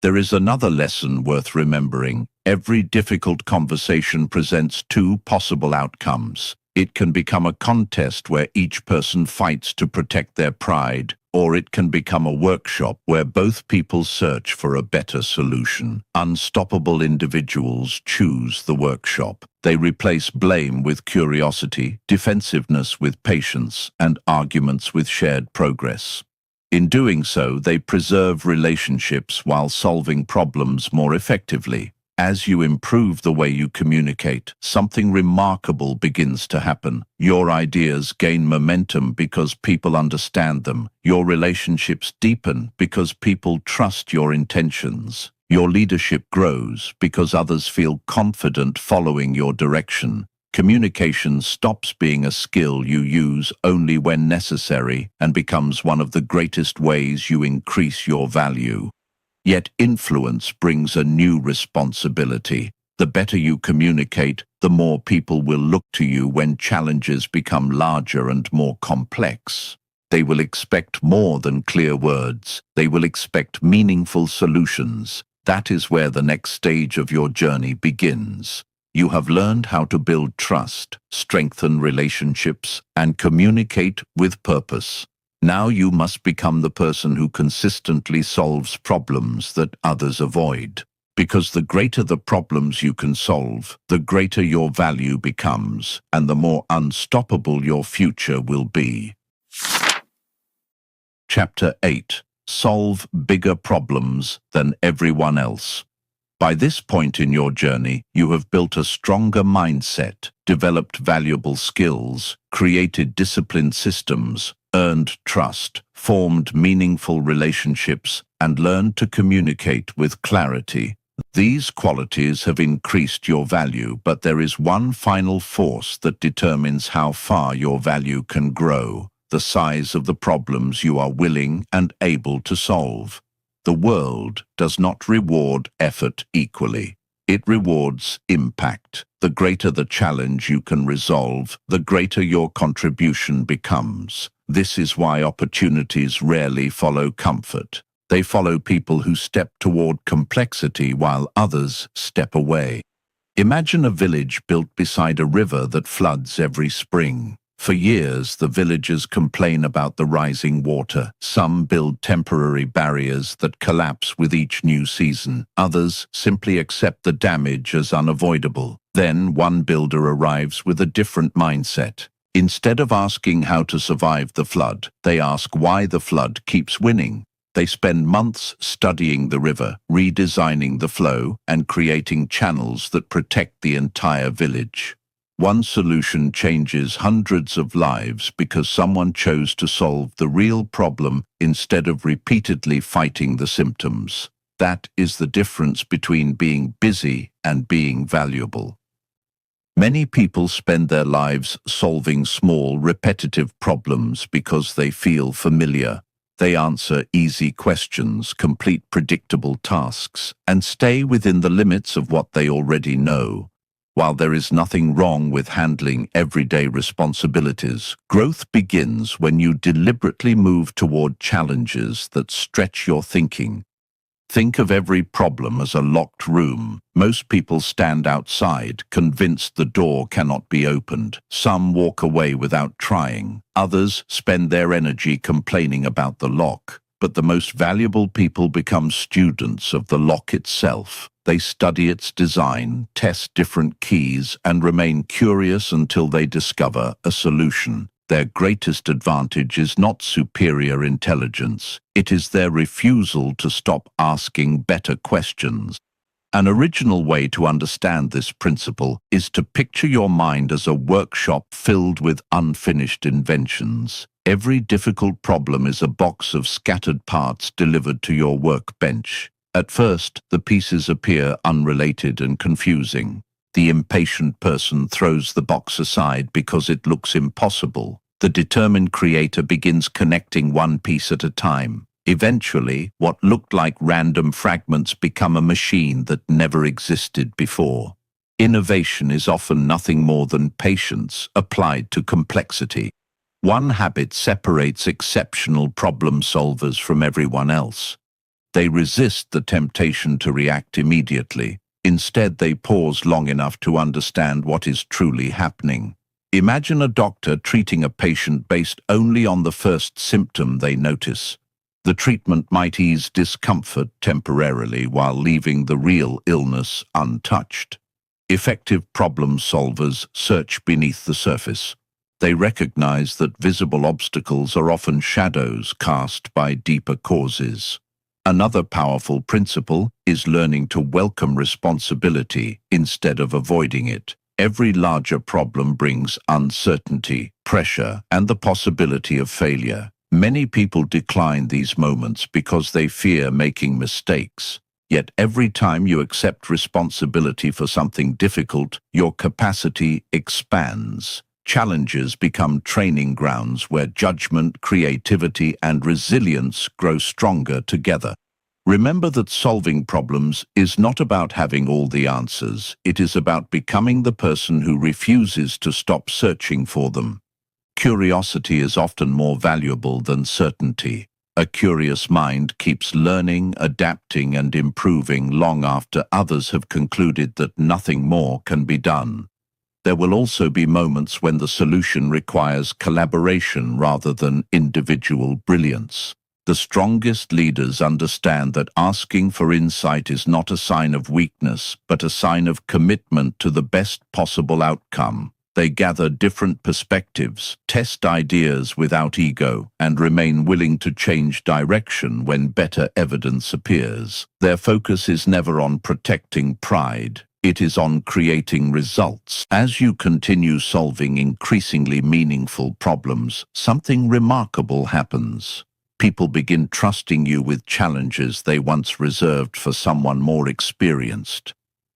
[SPEAKER 1] There is another lesson worth remembering. Every difficult conversation presents two possible outcomes. It can become a contest where each person fights to protect their pride, or it can become a workshop where both people search for a better solution. Unstoppable individuals choose the workshop. They replace blame with curiosity, defensiveness with patience, and arguments with shared progress. In doing so, they preserve relationships while solving problems more effectively. As you improve the way you communicate, something remarkable begins to happen. Your ideas gain momentum because people understand them. Your relationships deepen because people trust your intentions. Your leadership grows because others feel confident following your direction. Communication stops being a skill you use only when necessary and becomes one of the greatest ways you increase your value. Yet influence brings a new responsibility. The better you communicate, the more people will look to you when challenges become larger and more complex. They will expect more than clear words. They will expect meaningful solutions. That is where the next stage of your journey begins. You have learned how to build trust, strengthen relationships, and communicate with purpose. Now you must become the person who consistently solves problems that others avoid. Because the greater the problems you can solve, the greater your value becomes, and the more unstoppable your future will be. Chapter 8. Solve bigger problems than everyone else. By this point in your journey, you have built a stronger mindset, developed valuable skills, created disciplined systems, earned trust, formed meaningful relationships, and learned to communicate with clarity. These qualities have increased your value, but there is one final force that determines how far your value can grow: the size of the problems you are willing and able to solve. The world does not reward effort equally. It rewards impact. The greater the challenge you can resolve, the greater your contribution becomes. This is why opportunities rarely follow comfort. They follow people who step toward complexity while others step away. Imagine a village built beside a river that floods every spring. For years, the villagers complain about the rising water. Some build temporary barriers that collapse with each new season. Others simply accept the damage as unavoidable. Then one builder arrives with a different mindset. Instead of asking how to survive the flood, they ask why the flood keeps winning. They spend months studying the river, redesigning the flow, and creating channels that protect the entire village. One solution changes hundreds of lives because someone chose to solve the real problem instead of repeatedly fighting the symptoms. That is the difference between being busy and being valuable. Many people spend their lives solving small, repetitive problems because they feel familiar. They answer easy questions, complete predictable tasks, and stay within the limits of what they already know. While there is nothing wrong with handling everyday responsibilities, growth begins when you deliberately move toward challenges that stretch your thinking. Think of every problem as a locked room. Most people stand outside, convinced the door cannot be opened. Some walk away without trying. Others spend their energy complaining about the lock. But the most valuable people become students of the lock itself. They study its design, test different keys, and remain curious until they discover a solution. Their greatest advantage is not superior intelligence. It is their refusal to stop asking better questions. An original way to understand this principle is to picture your mind as a workshop filled with unfinished inventions. Every difficult problem is a box of scattered parts delivered to your workbench. At first, the pieces appear unrelated and confusing. The impatient person throws the box aside because it looks impossible. The determined creator begins connecting one piece at a time. Eventually, what looked like random fragments become a machine that never existed before. Innovation is often nothing more than patience applied to complexity. One habit separates exceptional problem solvers from everyone else. They resist the temptation to react immediately. Instead, they pause long enough to understand what is truly happening. Imagine a doctor treating a patient based only on the first symptom they notice. The treatment might ease discomfort temporarily while leaving the real illness untouched. Effective problem solvers search beneath the surface. They recognize that visible obstacles are often shadows cast by deeper causes. Another powerful principle is learning to welcome responsibility instead of avoiding it. Every larger problem brings uncertainty, pressure, and the possibility of failure. Many people decline these moments because they fear making mistakes. Yet every time you accept responsibility for something difficult, your capacity expands. Challenges become training grounds where judgment, creativity, and resilience grow stronger together. Remember that solving problems is not about having all the answers. It is about becoming the person who refuses to stop searching for them. Curiosity is often more valuable than certainty. A curious mind keeps learning, adapting, and improving long after others have concluded that nothing more can be done. There will also be moments when the solution requires collaboration rather than individual brilliance. The strongest leaders understand that asking for insight is not a sign of weakness, but a sign of commitment to the best possible outcome. They gather different perspectives, test ideas without ego, and remain willing to change direction when better evidence appears. Their focus is never on protecting pride. It is on creating results. As you continue solving increasingly meaningful problems, something remarkable happens. People begin trusting you with challenges they once reserved for someone more experienced.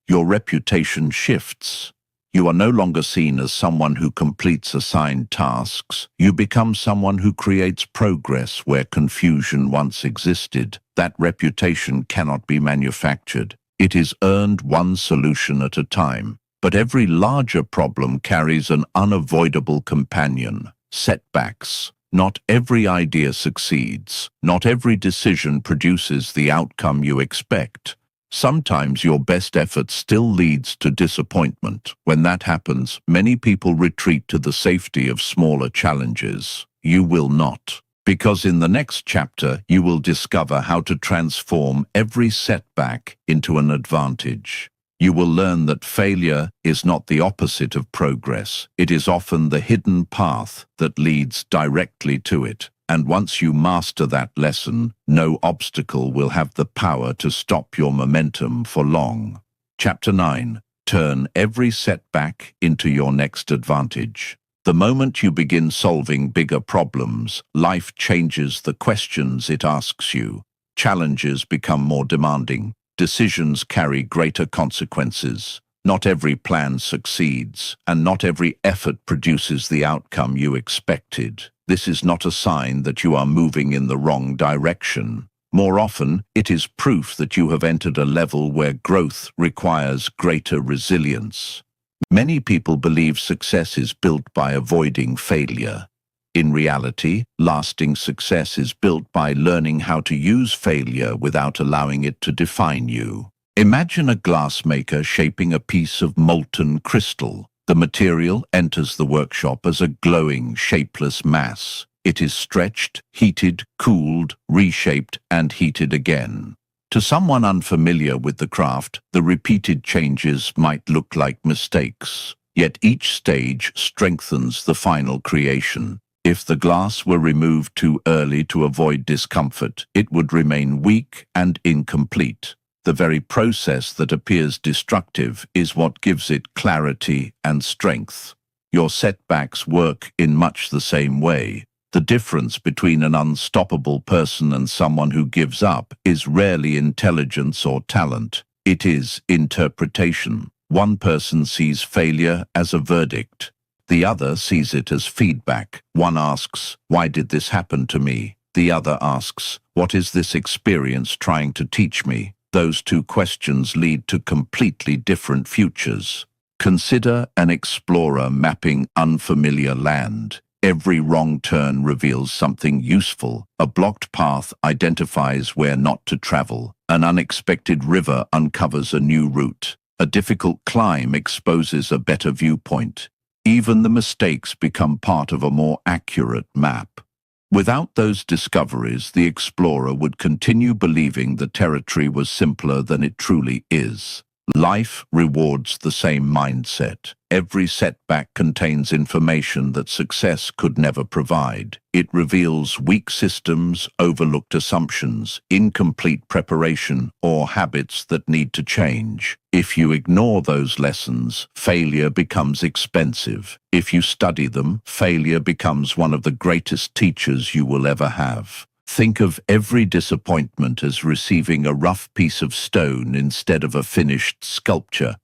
[SPEAKER 1] Your reputation shifts. You are no longer seen as someone who completes assigned tasks. You become someone who creates progress where confusion once existed. That reputation cannot be manufactured. It is earned one solution at a time. But every larger problem carries an unavoidable companion: setbacks. Not every idea succeeds. Not every decision produces the outcome you expect. Sometimes your best effort still leads to disappointment. When that happens, many people retreat to the safety of smaller challenges. You will not. Because in the next chapter, you will discover how to transform every setback into an advantage. You will learn that failure is not the opposite of progress. It is often the hidden path that leads directly to it. And once you master that lesson, no obstacle will have the power to stop your momentum for long. Chapter 9. Turn every setback into your next advantage. The moment you begin solving bigger problems, life changes the questions it asks you. Challenges become more demanding. Decisions carry greater consequences. Not every plan succeeds, and not every effort produces the outcome you expected. This is not a sign that you are moving in the wrong direction. More often, it is proof that you have entered a level where growth requires greater resilience. Many people believe success is built by avoiding failure. In reality, lasting success is built by learning how to use failure without allowing it to define you. Imagine a glassmaker shaping a piece of molten crystal. The material enters the workshop as a glowing, shapeless mass. It is stretched, heated, cooled, reshaped, and heated again. To someone unfamiliar with the craft, the repeated changes might look like mistakes. Yet each stage strengthens the final creation. If the glass were removed too early to avoid discomfort, it would remain weak and incomplete. The very process that appears destructive is what gives it clarity and strength. Your setbacks work in much the same way. The difference between an unstoppable person and someone who gives up is rarely intelligence or talent. It is interpretation. One person sees failure as a verdict. The other sees it as feedback. One asks, "Why did this happen to me?" The other asks, "What is this experience trying to teach me?" Those two questions lead to completely different futures. Consider an explorer mapping unfamiliar land. Every wrong turn reveals something useful. A blocked path identifies where not to travel. An unexpected river uncovers a new route. A difficult climb exposes a better viewpoint. Even the mistakes become part of a more accurate map. Without those discoveries, the explorer would continue believing the territory was simpler than it truly is. Life rewards the same mindset. Every setback contains information that success could never provide. It reveals weak systems, overlooked assumptions, incomplete preparation, or habits that need to change. If you ignore those lessons, failure becomes expensive. If you study them, failure becomes one of the greatest teachers you will ever have. Think of every disappointment as receiving a rough piece of stone instead of a finished sculpture.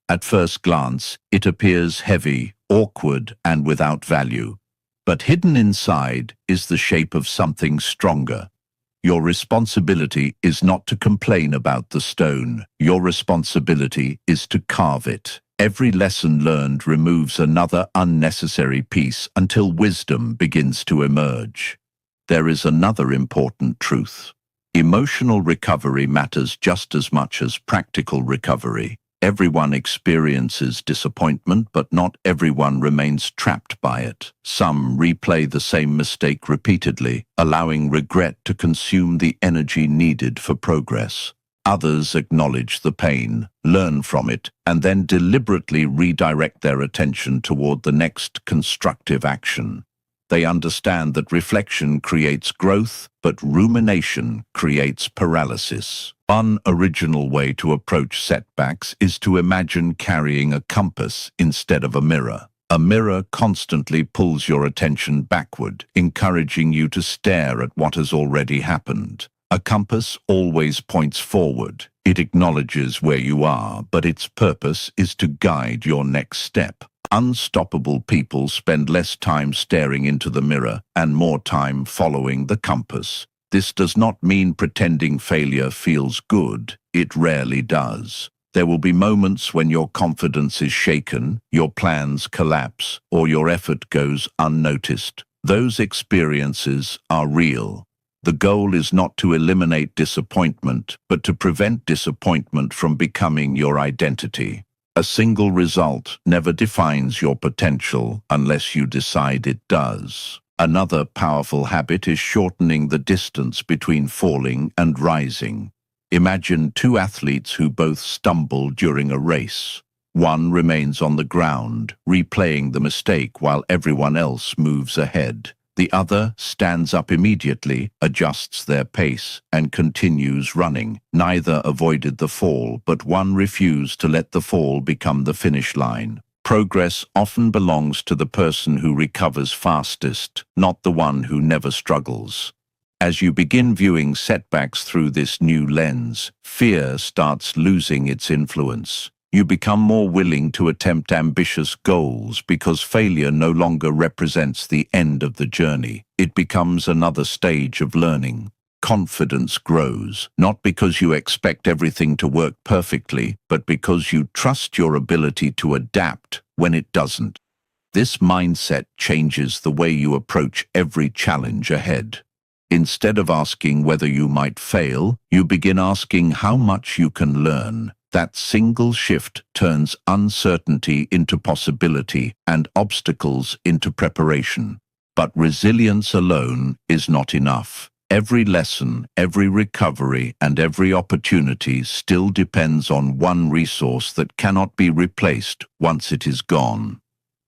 [SPEAKER 1] At first glance, it appears heavy, awkward, and without value. But hidden inside is the shape of something stronger. Your responsibility is not to complain about the stone. Your responsibility is to carve it. Every lesson learned removes another unnecessary piece until wisdom begins to emerge. There is another important truth. Emotional recovery matters just as much as practical recovery. Everyone experiences disappointment, but not everyone remains trapped by it. Some replay the same mistake repeatedly, allowing regret to consume the energy needed for progress. Others acknowledge the pain, learn from it, and then deliberately redirect their attention toward the next constructive action. They understand that reflection creates growth, but rumination creates paralysis. One original way to approach setbacks is to imagine carrying a compass instead of a mirror. A mirror constantly pulls your attention backward, encouraging you to stare at what has already happened. A compass always points forward. It acknowledges where you are, but its purpose is to guide your next step. Unstoppable people spend less time staring into the mirror and more time following the compass. This does not mean pretending failure feels good. It rarely does. There will be moments when your confidence is shaken, your plans collapse, or your effort goes unnoticed. Those experiences are real. The goal is not to eliminate disappointment, but to prevent disappointment from becoming your identity. A single result never defines your potential unless you decide it does. Another powerful habit is shortening the distance between falling and rising. Imagine two athletes who both stumble during a race. One remains on the ground, replaying the mistake while everyone else moves ahead. The other stands up immediately, adjusts their pace, and continues running. Neither avoided the fall, but one refused to let the fall become the finish line. Progress often belongs to the person who recovers fastest, not the one who never struggles. As you begin viewing setbacks through this new lens, fear starts losing its influence. You become more willing to attempt ambitious goals because failure no longer represents the end of the journey. It becomes another stage of learning. Confidence grows, not because you expect everything to work perfectly, but because you trust your ability to adapt when it doesn't. This mindset changes the way you approach every challenge ahead. Instead of asking whether you might fail, you begin asking how much you can learn. That single shift turns uncertainty into possibility and obstacles into preparation. But resilience alone is not enough. Every lesson, every recovery, and every opportunity still depends on one resource that cannot be replaced once it is gone: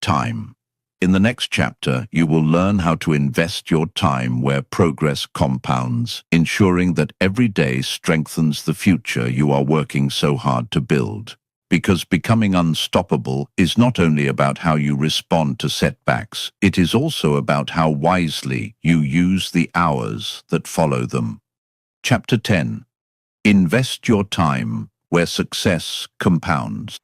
[SPEAKER 1] time. In the next chapter, you will learn how to invest your time where progress compounds, ensuring that every day strengthens the future you are working so hard to build. Because becoming unstoppable is not only about how you respond to setbacks, it is also about how wisely you use the hours that follow them. Chapter 10. Invest your time where success compounds.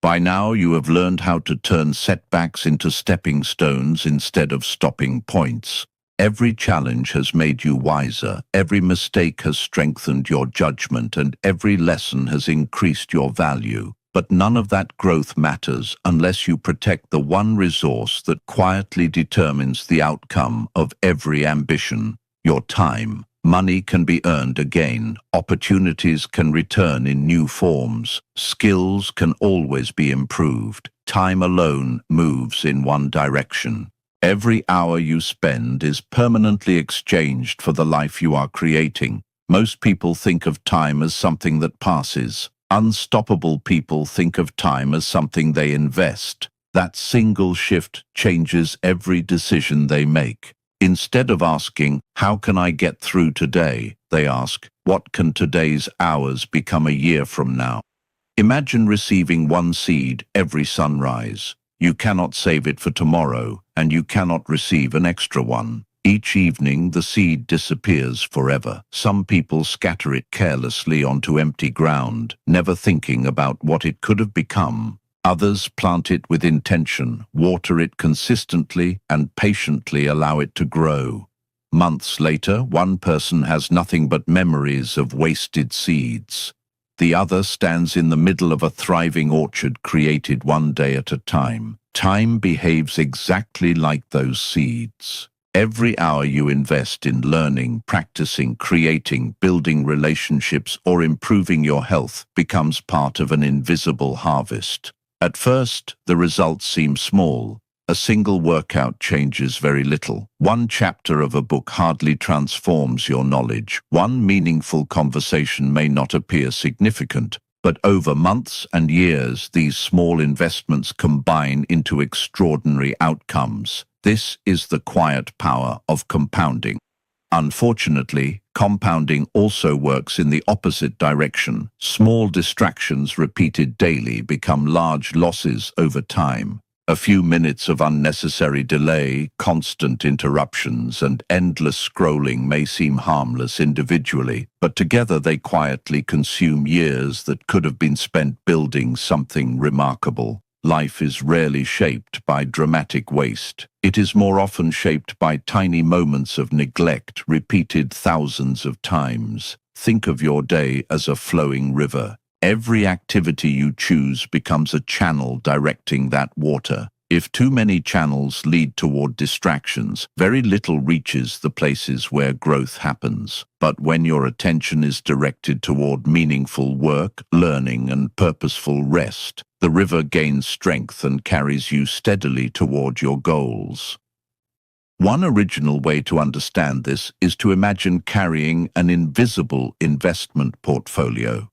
[SPEAKER 1] By now you have learned how to turn setbacks into stepping stones instead of stopping points. Every challenge has made you wiser, every mistake has strengthened your judgment, and every lesson has increased your value. But none of that growth matters unless you protect the one resource that quietly determines the outcome of every ambition: your time. Money can be earned again, opportunities can return in new forms, skills can always be improved. Time alone moves in one direction. Every hour you spend is permanently exchanged for the life you are creating. Most people think of time as something that passes. Unstoppable people think of time as something they invest. That single shift changes every decision they make. Instead of asking, "How can I get through today?" they ask, "What can today's hours become a year from now?" Imagine receiving one seed every sunrise. You cannot save it for tomorrow, and you cannot receive an extra one. Each evening, the seed disappears forever. Some people scatter it carelessly onto empty ground, never thinking about what it could have become. Others plant it with intention, water it consistently, and patiently allow it to grow. Months later, one person has nothing but memories of wasted seeds. The other stands in the middle of a thriving orchard created one day at a time. Time behaves exactly like those seeds. Every hour you invest in learning, practicing, creating, building relationships, or improving your health becomes part of an invisible harvest. At first, the results seem small. A single workout changes very little. One chapter of a book hardly transforms your knowledge. One meaningful conversation may not appear significant, but over months and years, these small investments combine into extraordinary outcomes. This is the quiet power of compounding. Unfortunately, compounding also works in the opposite direction. Small distractions repeated daily become large losses over time. A few minutes of unnecessary delay, constant interruptions, and endless scrolling may seem harmless individually, but together they quietly consume years that could have been spent building something remarkable. Life is rarely shaped by dramatic waste. It is more often shaped by tiny moments of neglect repeated thousands of times. Think of your day as a flowing river. Every activity you choose becomes a channel directing that water. If too many channels lead toward distractions, very little reaches the places where growth happens. But when your attention is directed toward meaningful work, learning, and purposeful rest, the river gains strength and carries you steadily toward your goals. One original way to understand this is to imagine carrying an invisible investment portfolio.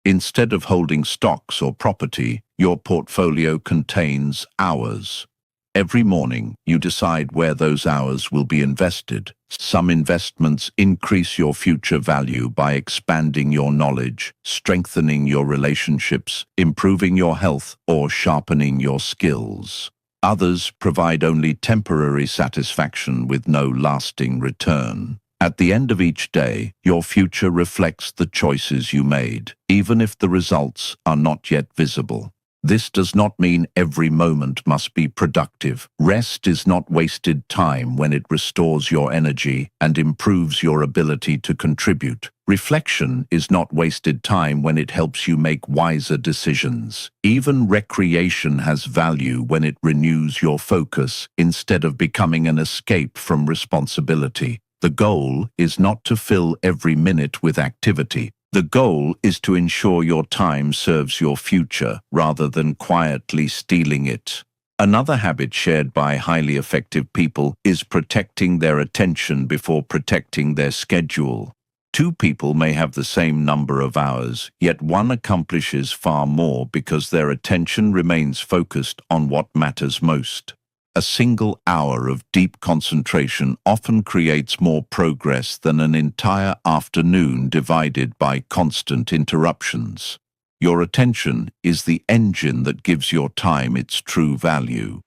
[SPEAKER 1] Instead of holding stocks or property, your portfolio contains hours. Every morning, you decide where those hours will be invested. Some investments increase your future value by expanding your knowledge, strengthening your relationships, improving your health, or sharpening your skills. Others provide only temporary satisfaction with no lasting return. At the end of each day, your future reflects the choices you made, even if the results are not yet visible. This does not mean every moment must be productive. Rest is not wasted time when it restores your energy and improves your ability to contribute. Reflection is not wasted time when it helps you make wiser decisions. Even recreation has value when it renews your focus instead of becoming an escape from responsibility. The goal is not to fill every minute with activity. The goal is to ensure your time serves your future rather than quietly stealing it. Another habit shared by highly effective people is protecting their attention before protecting their schedule. Two people may have the same number of hours, yet one accomplishes far more because their attention remains focused on what matters most. A single hour of deep concentration often creates more progress than an entire afternoon divided by constant interruptions. Your attention is the engine that gives your time its true value.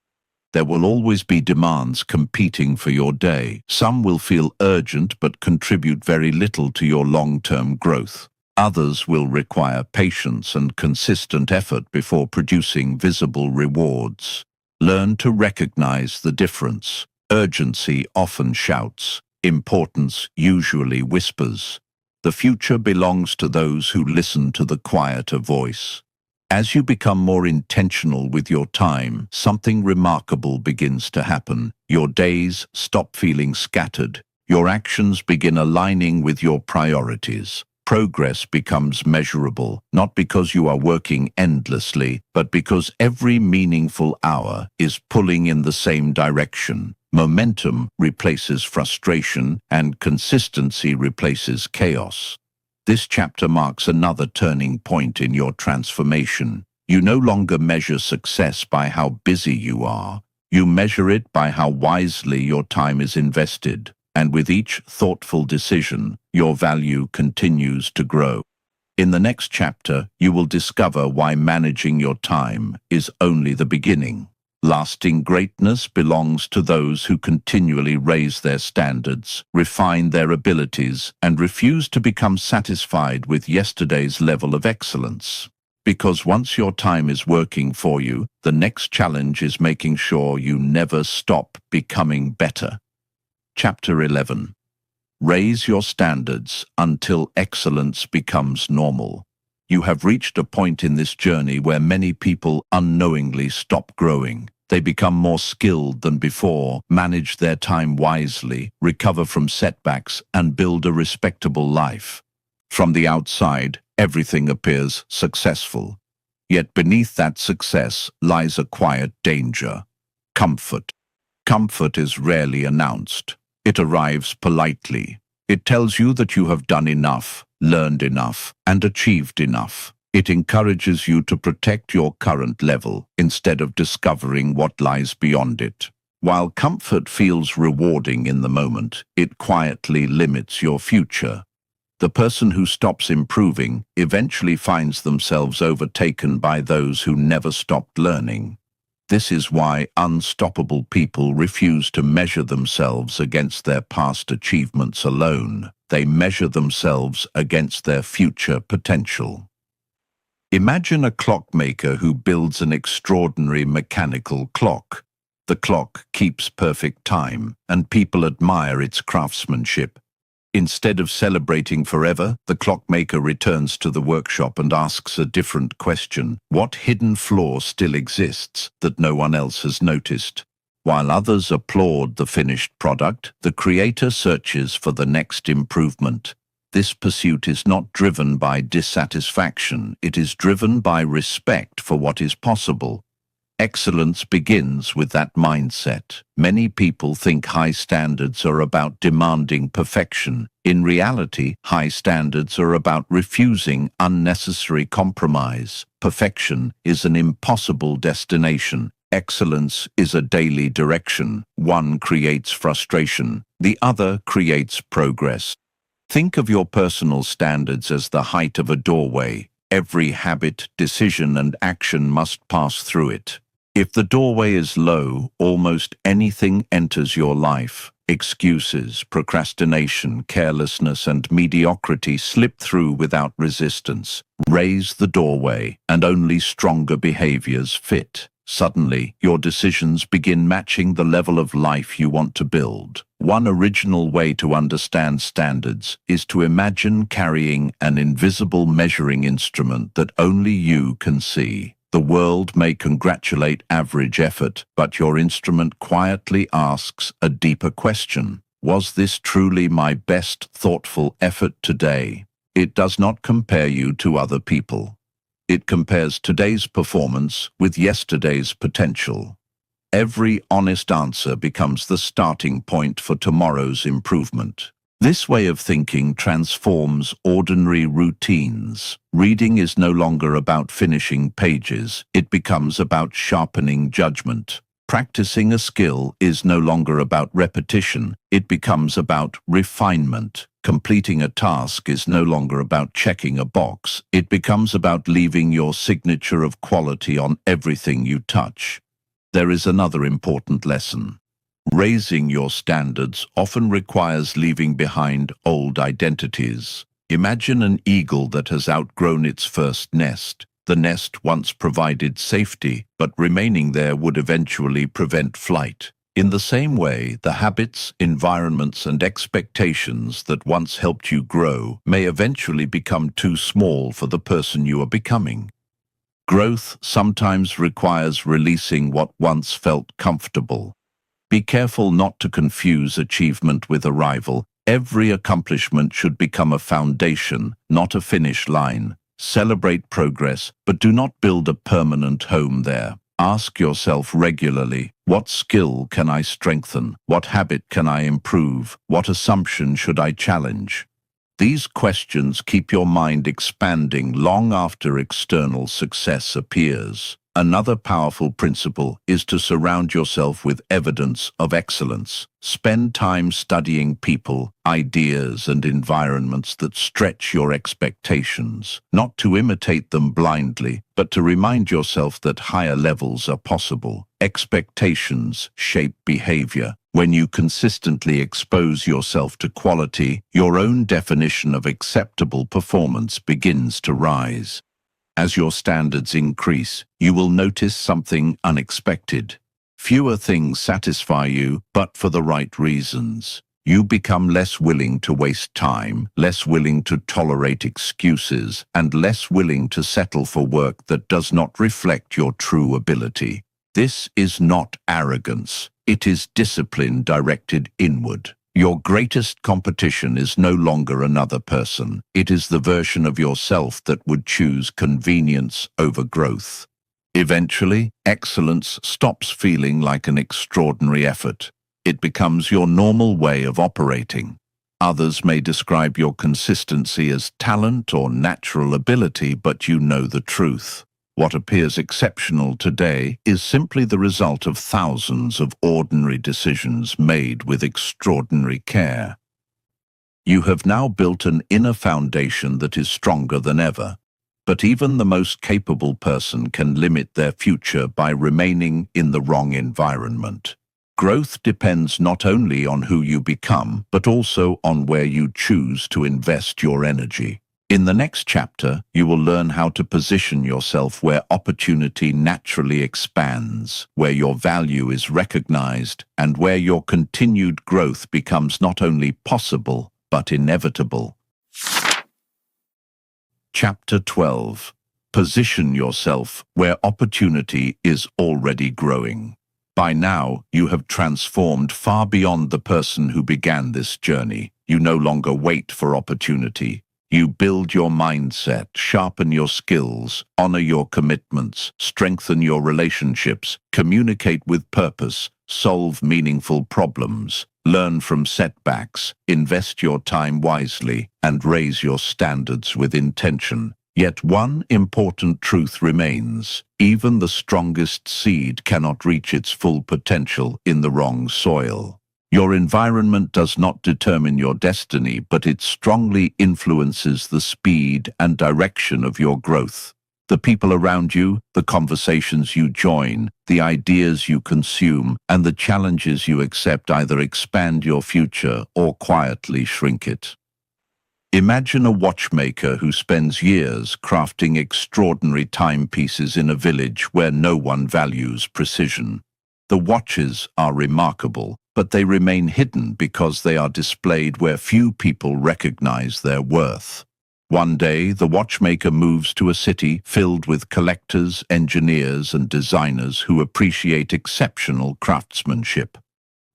[SPEAKER 1] There will always be demands competing for your day. Some will feel urgent but contribute very little to your long-term growth. Others will require patience and consistent effort before producing visible rewards. Learn to recognize the difference. Urgency often shouts. Importance usually whispers. The future belongs to those who listen to the quieter voice. As you become more intentional with your time, something remarkable begins to happen. Your days stop feeling scattered. Your actions begin aligning with your priorities. Progress becomes measurable, not because you are working endlessly, but because every meaningful hour is pulling in the same direction. Momentum replaces frustration, and consistency replaces chaos. This chapter marks another turning point in your transformation. You no longer measure success by how busy you are. You measure it by how wisely your time is invested. And with each thoughtful decision, your value continues to grow. In the next chapter, you will discover why managing your time is only the beginning. Lasting greatness belongs to those who continually raise their standards, refine their abilities, and refuse to become satisfied with yesterday's level of excellence. Because once your time is working for you, the next challenge is making sure you never stop becoming better. Chapter 11. Raise your standards until excellence becomes normal. You have reached a point in this journey where many people unknowingly stop growing. They become more skilled than before, manage their time wisely, recover from setbacks, and build a respectable life. From the outside, everything appears successful. Yet beneath that success lies a quiet danger: comfort. Comfort is rarely announced. It arrives politely. It tells you that you have done enough, learned enough, and achieved enough. It encourages you to protect your current level instead of discovering what lies beyond it. While comfort feels rewarding in the moment, it quietly limits your future. The person who stops improving eventually finds themselves overtaken by those who never stopped learning. This is why unstoppable people refuse to measure themselves against their past achievements alone. They measure themselves against their future potential. Imagine a clockmaker who builds an extraordinary mechanical clock. The clock keeps perfect time, and people admire its craftsmanship. Instead of celebrating forever, the clockmaker returns to the workshop and asks a different question. What hidden flaw still exists that no one else has noticed? While others applaud the finished product, the creator searches for the next improvement. This pursuit is not driven by dissatisfaction, it is driven by respect for what is possible. Excellence begins with that mindset. Many people think high standards are about demanding perfection. In reality, high standards are about refusing unnecessary compromise. Perfection is an impossible destination. Excellence is a daily direction. One creates frustration, the other creates progress. Think of your personal standards as the height of a doorway. Every habit, decision, and action must pass through it. If the doorway is low, almost anything enters your life. Excuses, procrastination, carelessness, and mediocrity slip through without resistance. Raise the doorway, and only stronger behaviors fit. Suddenly, your decisions begin matching the level of life you want to build. One original way to understand standards is to imagine carrying an invisible measuring instrument that only you can see. The world may congratulate average effort, but your instrument quietly asks a deeper question. Was this truly my best thoughtful effort today? It does not compare you to other people. It compares today's performance with yesterday's potential. Every honest answer becomes the starting point for tomorrow's improvement. This way of thinking transforms ordinary routines. Reading is no longer about finishing pages, it becomes about sharpening judgment. Practicing a skill is no longer about repetition, it becomes about refinement. Completing a task is no longer about checking a box, it becomes about leaving your signature of quality on everything you touch. There is another important lesson. Raising your standards often requires leaving behind old identities. Imagine an eagle that has outgrown its first nest. The nest once provided safety, but remaining there would eventually prevent flight. In the same way, the habits, environments, and expectations that once helped you grow may eventually become too small for the person you are becoming. Growth sometimes requires releasing what once felt comfortable. Be careful not to confuse achievement with arrival. Every accomplishment should become a foundation, not a finish line. Celebrate progress, but do not build a permanent home there. Ask yourself regularly, what skill can I strengthen? What habit can I improve? What assumption should I challenge? These questions keep your mind expanding long after external success appears. Another powerful principle is to surround yourself with evidence of excellence. Spend time studying people, ideas, and environments that stretch your expectations, not to imitate them blindly, but to remind yourself that higher levels are possible. Expectations shape behavior. When you consistently expose yourself to quality, your own definition of acceptable performance begins to rise. As your standards increase, you will notice something unexpected. Fewer things satisfy you, but for the right reasons. You become less willing to waste time, less willing to tolerate excuses, and less willing to settle for work that does not reflect your true ability. This is not arrogance. It is discipline directed inward. Your greatest competition is no longer another person. It is the version of yourself that would choose convenience over growth. Eventually, excellence stops feeling like an extraordinary effort. It becomes your normal way of operating. Others may describe your consistency as talent or natural ability, but you know the truth. What appears exceptional today is simply the result of thousands of ordinary decisions made with extraordinary care. You have now built an inner foundation that is stronger than ever. But even the most capable person can limit their future by remaining in the wrong environment. Growth depends not only on who you become, but also on where you choose to invest your energy. In the next chapter, you will learn how to position yourself where opportunity naturally expands, where your value is recognized, and where your continued growth becomes not only possible, but inevitable. Chapter 12. Position yourself where opportunity is already growing. By now, you have transformed far beyond the person who began this journey. You no longer wait for opportunity. You build your mindset, sharpen your skills, honor your commitments, strengthen your relationships, communicate with purpose, solve meaningful problems, learn from setbacks, invest your time wisely, and raise your standards with intention. Yet one important truth remains. Even the strongest seed cannot reach its full potential in the wrong soil. Your environment does not determine your destiny, but it strongly influences the speed and direction of your growth. The people around you, the conversations you join, the ideas you consume, and the challenges you accept either expand your future or quietly shrink it. Imagine a watchmaker who spends years crafting extraordinary timepieces in a village where no one values precision. The watches are remarkable, but they remain hidden because they are displayed where few people recognize their worth. One day, the watchmaker moves to a city filled with collectors, engineers, and designers who appreciate exceptional craftsmanship.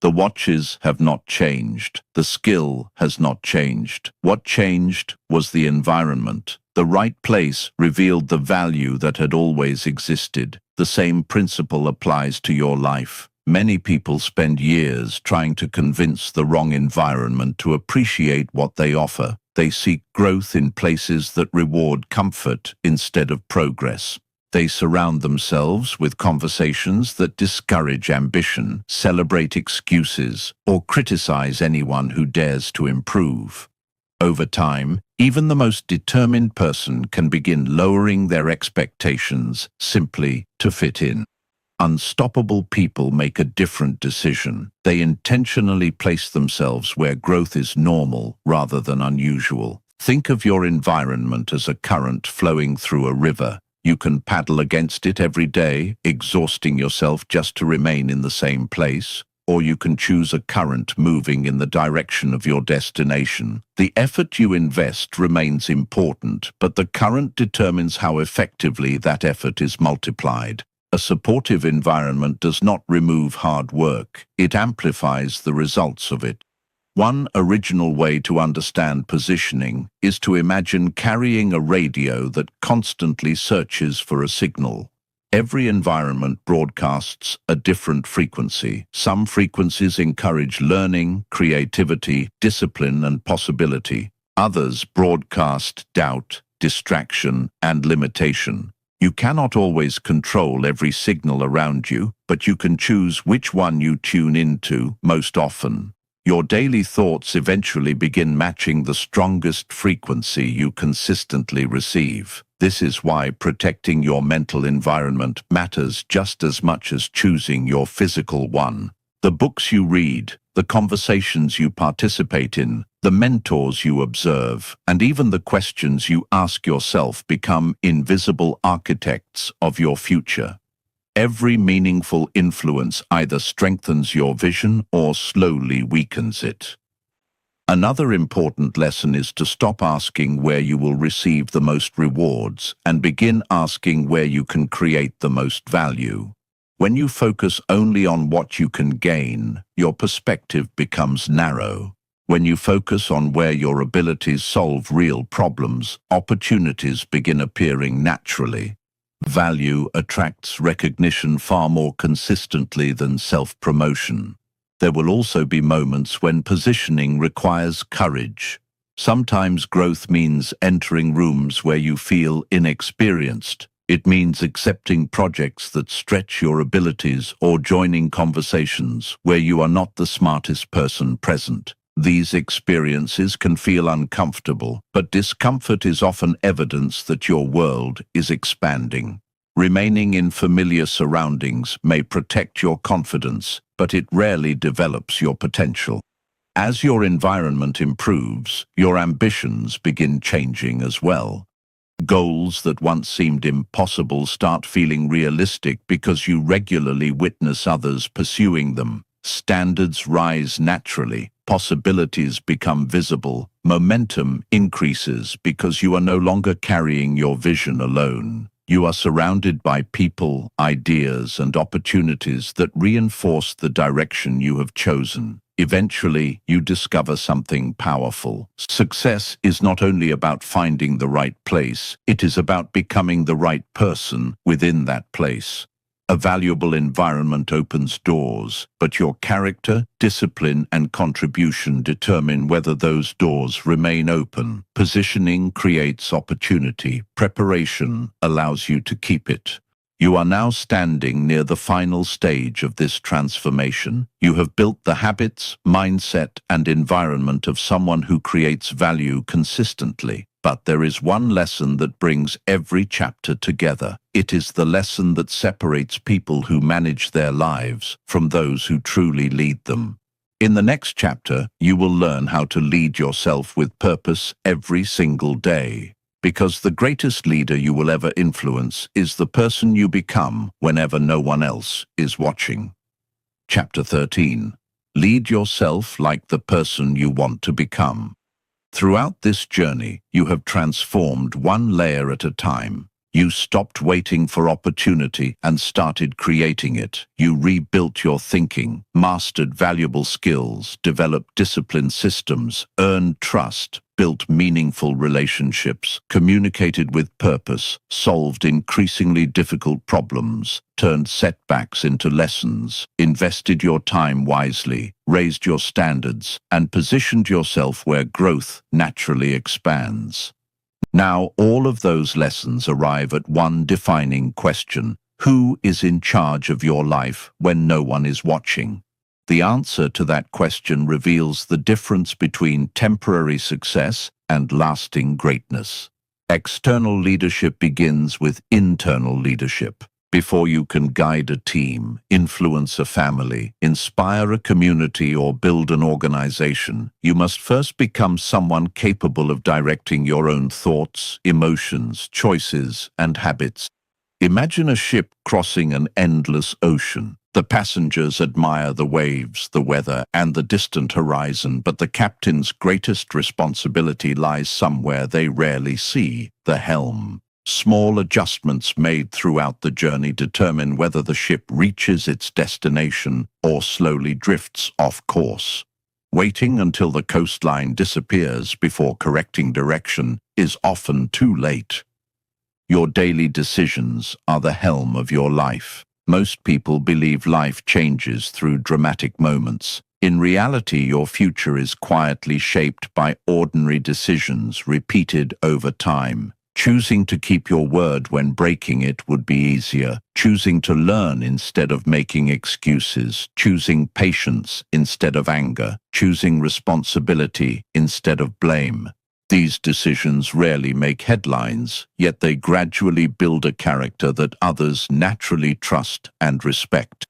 [SPEAKER 1] The watches have not changed. The skill has not changed. What changed was the environment. The right place revealed the value that had always existed. The same principle applies to your life. Many people spend years trying to convince the wrong environment to appreciate what they offer. They seek growth in places that reward comfort instead of progress. They surround themselves with conversations that discourage ambition, celebrate excuses, or criticize anyone who dares to improve. Over time, even the most determined person can begin lowering their expectations simply to fit in. Unstoppable people make a different decision. They intentionally place themselves where growth is normal rather than unusual. Think of your environment as a current flowing through a river. You can paddle against it every day, exhausting yourself just to remain in the same place, or you can choose a current moving in the direction of your destination. The effort you invest remains important, but the current determines how effectively that effort is multiplied. A supportive environment does not remove hard work, it amplifies the results of it. One original way to understand positioning is to imagine carrying a radio that constantly searches for a signal. Every environment broadcasts a different frequency. Some frequencies encourage learning, creativity, discipline, and possibility. Others broadcast doubt, distraction, and limitation. You cannot always control every signal around you, but you can choose which one you tune into most often. Your daily thoughts eventually begin matching the strongest frequency you consistently receive. This is why protecting your mental environment matters just as much as choosing your physical one. The books you read, the conversations you participate in, the mentors you observe, and even the questions you ask yourself become invisible architects of your future. Every meaningful influence either strengthens your vision or slowly weakens it. Another important lesson is to stop asking where you will receive the most rewards and begin asking where you can create the most value. When you focus only on what you can gain, your perspective becomes narrow. When you focus on where your abilities solve real problems, opportunities begin appearing naturally. Value attracts recognition far more consistently than self-promotion. There will also be moments when positioning requires courage. Sometimes growth means entering rooms where you feel inexperienced. It means accepting projects that stretch your abilities or joining conversations where you are not the smartest person present. These experiences can feel uncomfortable, but discomfort is often evidence that your world is expanding. Remaining in familiar surroundings may protect your confidence, but it rarely develops your potential. As your environment improves, your ambitions begin changing as well. Goals that once seemed impossible start feeling realistic because you regularly witness others pursuing them. Standards rise naturally, possibilities become visible, momentum increases because you are no longer carrying your vision alone. You are surrounded by people, ideas, and opportunities that reinforce the direction you have chosen. Eventually, you discover something powerful. Success is not only about finding the right place, it is about becoming the right person within that place. A valuable environment opens doors, but your character, discipline, and contribution determine whether those doors remain open. Positioning creates opportunity. Preparation allows you to keep it. You are now standing near the final stage of this transformation. You have built the habits, mindset, and environment of someone who creates value consistently. But there is one lesson that brings every chapter together. It is the lesson that separates people who manage their lives from those who truly lead them. In the next chapter, you will learn how to lead yourself with purpose every single day. Because the greatest leader you will ever influence is the person you become whenever no one else is watching. Chapter 13. Lead yourself like the person you want to become. Throughout this journey, you have transformed one layer at a time. You stopped waiting for opportunity and started creating it. You rebuilt your thinking, mastered valuable skills, developed disciplined systems, earned trust, built meaningful relationships, communicated with purpose, solved increasingly difficult problems, turned setbacks into lessons, invested your time wisely, raised your standards, and positioned yourself where growth naturally expands. Now, all of those lessons arrive at one defining question: who is in charge of your life when no one is watching? The answer to that question reveals the difference between temporary success and lasting greatness. External leadership begins with internal leadership. Before you can guide a team, influence a family, inspire a community, or build an organization, you must first become someone capable of directing your own thoughts, emotions, choices, and habits. Imagine a ship crossing an endless ocean. The passengers admire the waves, the weather, and the distant horizon, but the captain's greatest responsibility lies somewhere they rarely see: the helm. Small adjustments made throughout the journey determine whether the ship reaches its destination or slowly drifts off course. Waiting until the coastline disappears before correcting direction is often too late. Your daily decisions are the helm of your life. Most people believe life changes through dramatic moments. In reality, your future is quietly shaped by ordinary decisions repeated over time. Choosing to keep your word when breaking it would be easier. Choosing to learn instead of making excuses. Choosing patience instead of anger. Choosing responsibility instead of blame. These decisions rarely make headlines, yet they gradually build a character that others naturally trust and respect.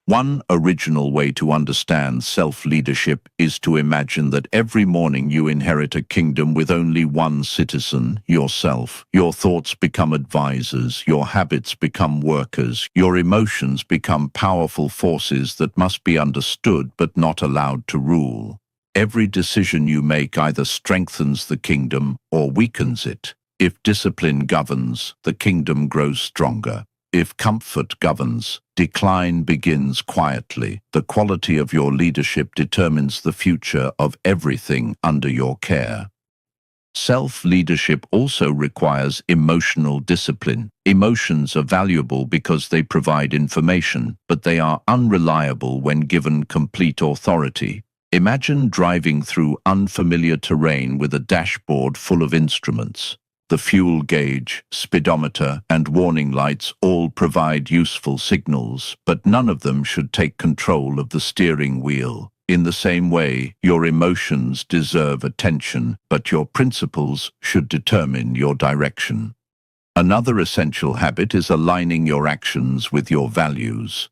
[SPEAKER 1] One original way to understand self-leadership is to imagine that every morning you inherit a kingdom with only one citizen: yourself. Your thoughts become advisors, your habits become workers, your emotions become powerful forces that must be understood but not allowed to rule. Every decision you make either strengthens the kingdom or weakens it. If discipline governs, the kingdom grows stronger. If comfort governs, decline begins quietly. The quality of your leadership determines the future of everything under your care. Self-leadership also requires emotional discipline. Emotions are valuable because they provide information, but they are unreliable when given complete authority. Imagine driving through unfamiliar terrain with a dashboard full of instruments. The fuel gauge, speedometer, and warning lights all provide useful signals, but none of them should take control of the steering wheel. In the same way, your emotions deserve attention, but your principles should determine your direction. Another essential habit is aligning your actions with your values.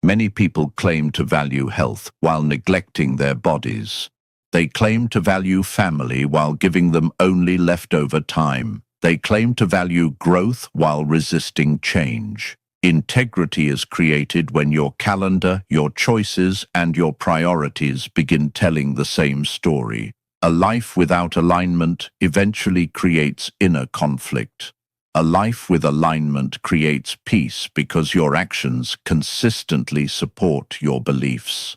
[SPEAKER 1] Many people claim to value health while neglecting their bodies. They claim to value family while giving them only leftover time. They claim to value growth while resisting change. Integrity is created when your calendar, your choices, and your priorities begin telling the same story. A life without alignment eventually creates inner conflict. A life with alignment creates peace because your actions consistently support your beliefs.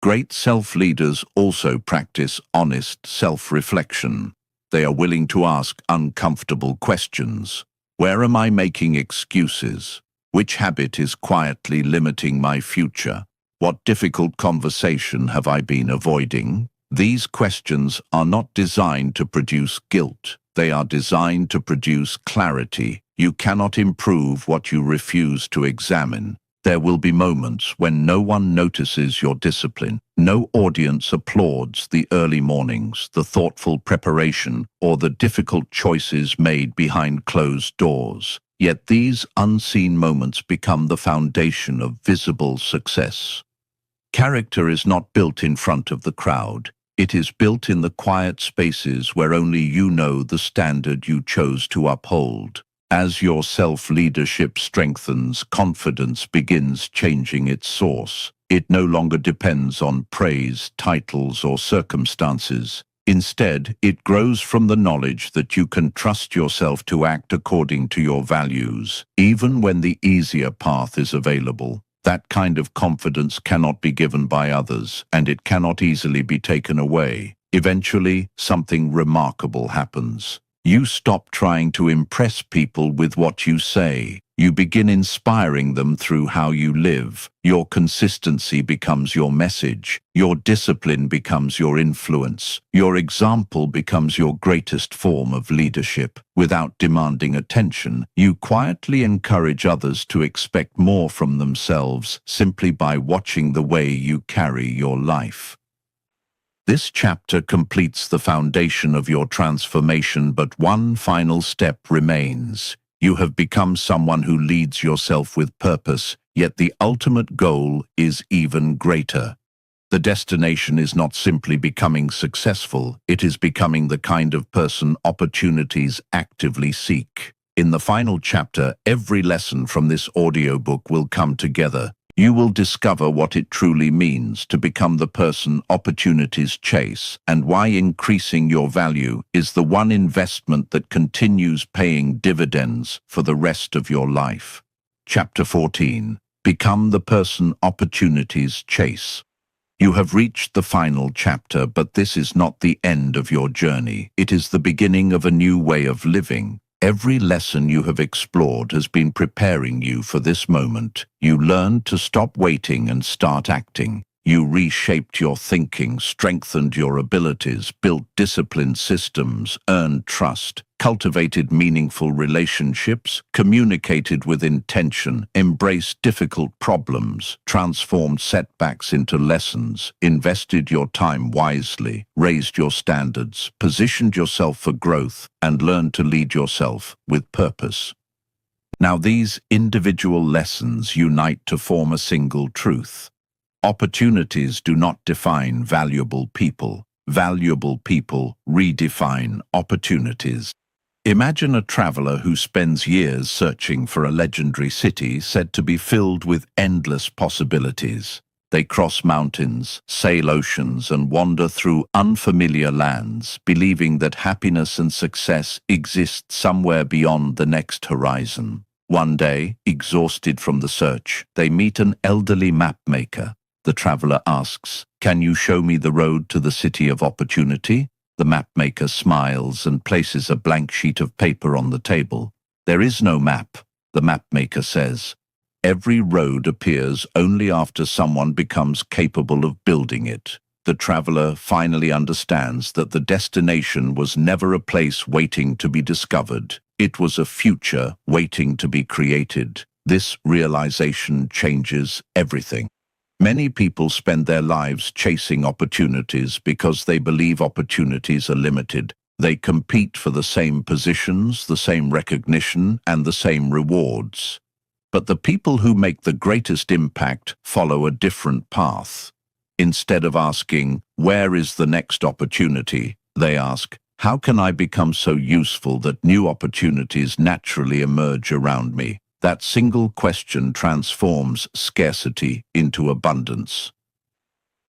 [SPEAKER 1] Great self-leaders also practice honest self-reflection. They are willing to ask uncomfortable questions. Where am I making excuses? Which habit is quietly limiting my future? What difficult conversation have I been avoiding? These questions are not designed to produce guilt. They are designed to produce clarity. You cannot improve what you refuse to examine. There will be moments when no one notices your discipline. No audience applauds the early mornings, the thoughtful preparation, or the difficult choices made behind closed doors. Yet these unseen moments become the foundation of visible success. Character is not built in front of the crowd. It is built in the quiet spaces where only you know the standard you chose to uphold. As your self-leadership strengthens, confidence begins changing its source. It no longer depends on praise, titles, or circumstances. Instead, it grows from the knowledge that you can trust yourself to act according to your values, even when the easier path is available. That kind of confidence cannot be given by others, and it cannot easily be taken away. Eventually, something remarkable happens. You stop trying to impress people with what you say. You begin inspiring them through how you live. Your consistency becomes your message. Your discipline becomes your influence. Your example becomes your greatest form of leadership. Without demanding attention, you quietly encourage others to expect more from themselves simply by watching the way you carry your life. This chapter completes the foundation of your transformation, but one final step remains. You have become someone who leads yourself with purpose, yet the ultimate goal is even greater. The destination is not simply becoming successful, it is becoming the kind of person opportunities actively seek. In the final chapter, every lesson from this audiobook will come together. You will discover what it truly means to become the person opportunities chase, and why increasing your value is the one investment that continues paying dividends for the rest of your life. Chapter 14. Become the person opportunities chase. You have reached the final chapter, but this is not the end of your journey. It is the beginning of a new way of living. Every lesson you have explored has been preparing you for this moment. You learned to stop waiting and start acting. You reshaped your thinking, strengthened your abilities, built disciplined systems, earned trust, cultivated meaningful relationships, communicated with intention, embraced difficult problems, transformed setbacks into lessons, invested your time wisely, raised your standards, positioned yourself for growth, and learned to lead yourself with purpose. Now these individual lessons unite to form a single truth. Opportunities do not define valuable people. Valuable people redefine opportunities. Imagine a traveler who spends years searching for a legendary city said to be filled with endless possibilities. They cross mountains, sail oceans, and wander through unfamiliar lands, believing that happiness and success exist somewhere beyond the next horizon. One day, exhausted from the search, they meet an elderly mapmaker. The traveler asks, "Can you show me the road to the city of opportunity?" The mapmaker smiles and places a blank sheet of paper on the table. "There is no map," the mapmaker says. "Every road appears only after someone becomes capable of building it." The traveler finally understands that the destination was never a place waiting to be discovered. It was a future waiting to be created. This realization changes everything. Many people spend their lives chasing opportunities because they believe opportunities are limited. They compete for the same positions, the same recognition, and the same rewards. But the people who make the greatest impact follow a different path. Instead of asking, "Where is the next opportunity?" they ask, "How can I become so useful that new opportunities naturally emerge around me?" That single question transforms scarcity into abundance.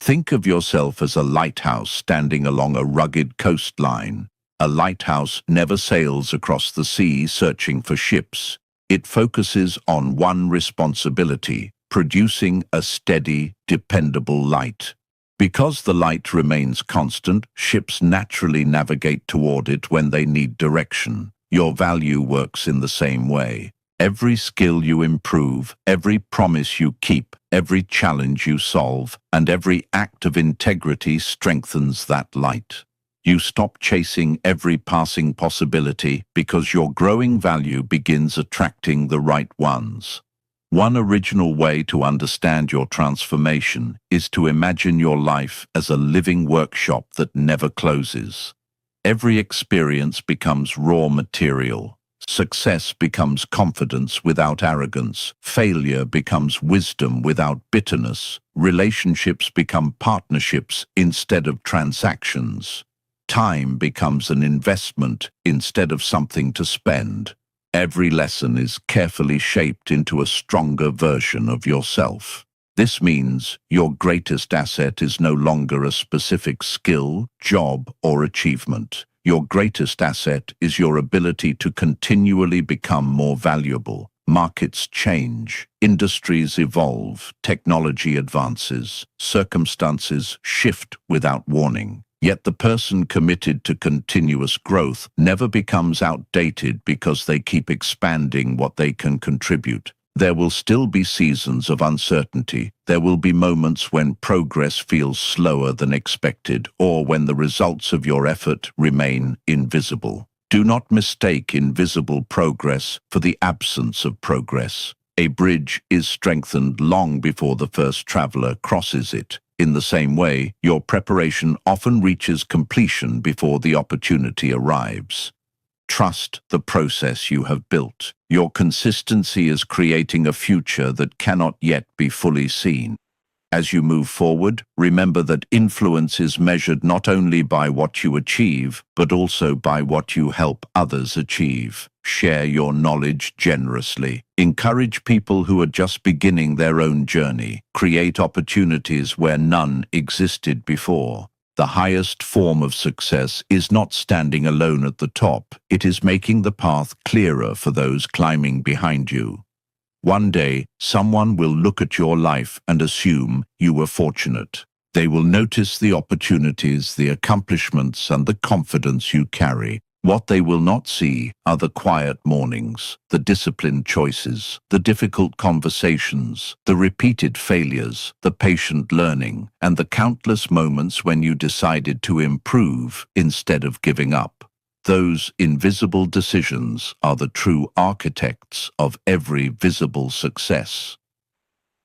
[SPEAKER 1] Think of yourself as a lighthouse standing along a rugged coastline. A lighthouse never sails across the sea searching for ships. It focuses on one responsibility: producing a steady, dependable light. Because the light remains constant, ships naturally navigate toward it when they need direction. Your value works in the same way. Every skill you improve, every promise you keep, every challenge you solve, and every act of integrity strengthens that light. You stop chasing every passing possibility because your growing value begins attracting the right ones. One original way to understand your transformation is to imagine your life as a living workshop that never closes. Every experience becomes raw material. Success becomes confidence without arrogance. Failure becomes wisdom without bitterness. Relationships become partnerships instead of transactions. Time becomes an investment instead of something to spend. Every lesson is carefully shaped into a stronger version of yourself. This means your greatest asset is no longer a specific skill, job, or achievement. Your greatest asset is your ability to continually become more valuable. Markets change, industries evolve, technology advances, circumstances shift without warning. Yet the person committed to continuous growth never becomes outdated because they keep expanding what they can contribute. There will still be seasons of uncertainty. There will be moments when progress feels slower than expected, or when the results of your effort remain invisible. Do not mistake invisible progress for the absence of progress. A bridge is strengthened long before the first traveler crosses it. In the same way, your preparation often reaches completion before the opportunity arrives. Trust the process you have built. Your consistency is creating a future that cannot yet be fully seen. As you move forward, remember that influence is measured not only by what you achieve, but also by what you help others achieve. Share your knowledge generously. Encourage people who are just beginning their own journey. Create opportunities where none existed before. The highest form of success is not standing alone at the top. It is making the path clearer for those climbing behind you. One day, someone will look at your life and assume you were fortunate. They will notice the opportunities, the accomplishments, and the confidence you carry. What they will not see are the quiet mornings, the disciplined choices, the difficult conversations, the repeated failures, the patient learning, and the countless moments when you decided to improve instead of giving up. Those invisible decisions are the true architects of every visible success.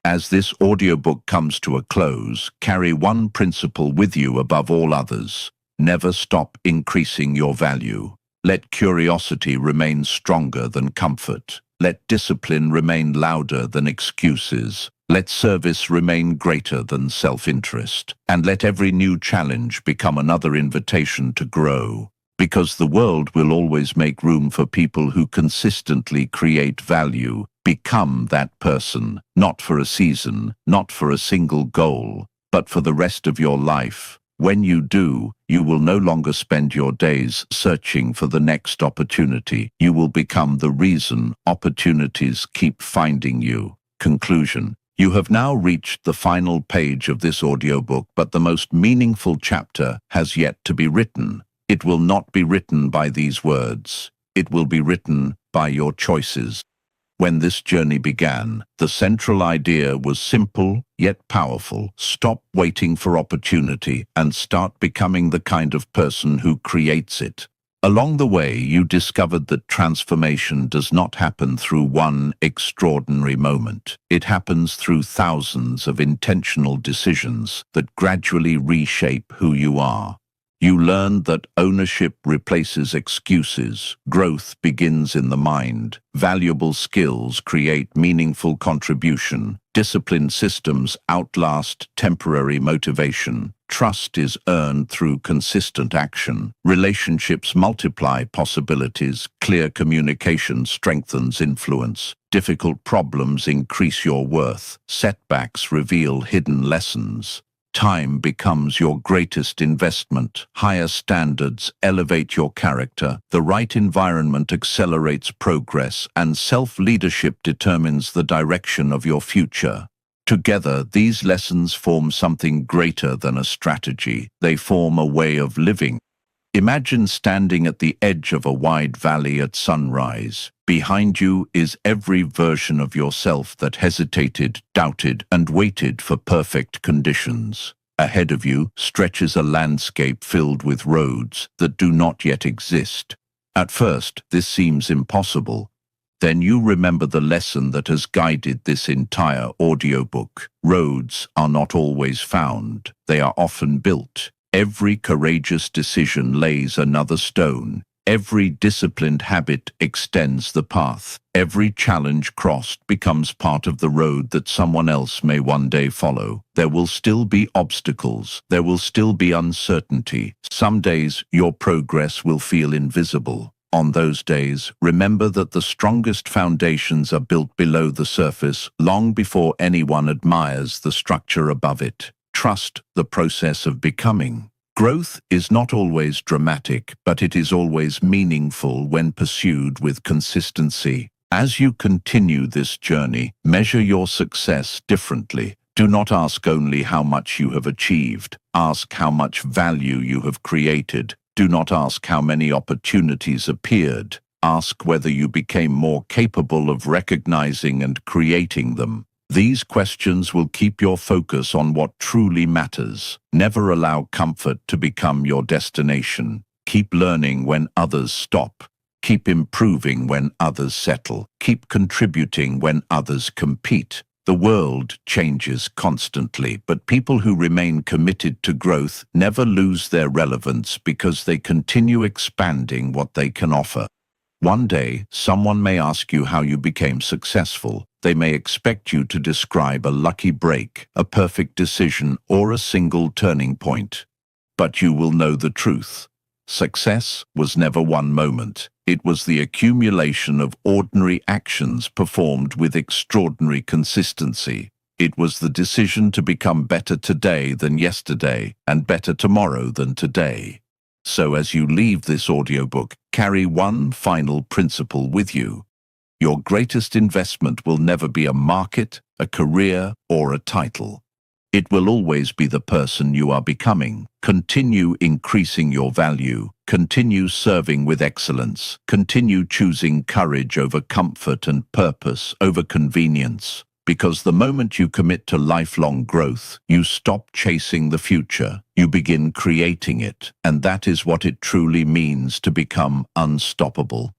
[SPEAKER 1] As this audiobook comes to a close, carry one principle with you above all others. Never stop increasing your value. Let curiosity remain stronger than comfort. Let discipline remain louder than excuses. Let service remain greater than self-interest. And let every new challenge become another invitation to grow. Because the world will always make room for people who consistently create value. Become that person, not for a season, not for a single goal, but for the rest of your life. When you do, you will no longer spend your days searching for the next opportunity. You will become the reason opportunities keep finding you. Conclusion. You have now reached the final page of this audiobook, but the most meaningful chapter has yet to be written. It will not be written by these words. It will be written by your choices. When this journey began, the central idea was simple yet powerful. Stop waiting for opportunity and start becoming the kind of person who creates it. Along the way, you discovered that transformation does not happen through one extraordinary moment. It happens through thousands of intentional decisions that gradually reshape who you are. You learned that ownership replaces excuses, growth begins in the mind, valuable skills create meaningful contribution, disciplined systems outlast temporary motivation, Trust is earned through consistent action. Relationships multiply possibilities. Clear communication strengthens influence. Difficult problems increase your worth. Setbacks reveal hidden lessons. Time becomes your greatest investment. Higher standards elevate your character. The right environment accelerates progress, and self-leadership determines the direction of your future. Together, these lessons form something greater than a strategy. They form a way of living. Imagine standing at the edge of a wide valley at sunrise. Behind you is every version of yourself that hesitated, doubted, and waited for perfect conditions. Ahead of you stretches a landscape filled with roads that do not yet exist. At first, this seems impossible. Then you remember the lesson that has guided this entire audiobook. Roads are not always found. They are often built. Every courageous decision lays another stone. Every disciplined habit extends the path. Every challenge crossed becomes part of the road that someone else may one day follow. There will still be obstacles. There will still be uncertainty. Some days your progress will feel invisible. On those days, remember that the strongest foundations are built below the surface, long before anyone admires the structure above it. Trust the process of becoming. Growth is not always dramatic, but it is always meaningful when pursued with consistency. As you continue this journey, measure your success differently. Do not ask only how much you have achieved. Ask how much value you have created. Do not ask how many opportunities appeared. Ask whether you became more capable of recognizing and creating them. These questions will keep your focus on what truly matters. Never allow comfort to become your destination. Keep learning when others stop. Keep improving when others settle. Keep contributing when others compete. The world changes constantly, but people who remain committed to growth never lose their relevance because they continue expanding what they can offer. One day, someone may ask you how you became successful. They may expect you to describe a lucky break, a perfect decision, or a single turning point. But you will know the truth. Success was never one moment. It was the accumulation of ordinary actions performed with extraordinary consistency. It was the decision to become better today than yesterday, and better tomorrow than today. So as you leave this audiobook, carry one final principle with you. Your greatest investment will never be a market, a career, or a title. It will always be the person you are becoming. Continue increasing your value. Continue serving with excellence. Continue choosing courage over comfort and purpose over convenience. Because the moment you commit to lifelong growth, you stop chasing the future. You begin creating it. And that is what it truly means to become unstoppable.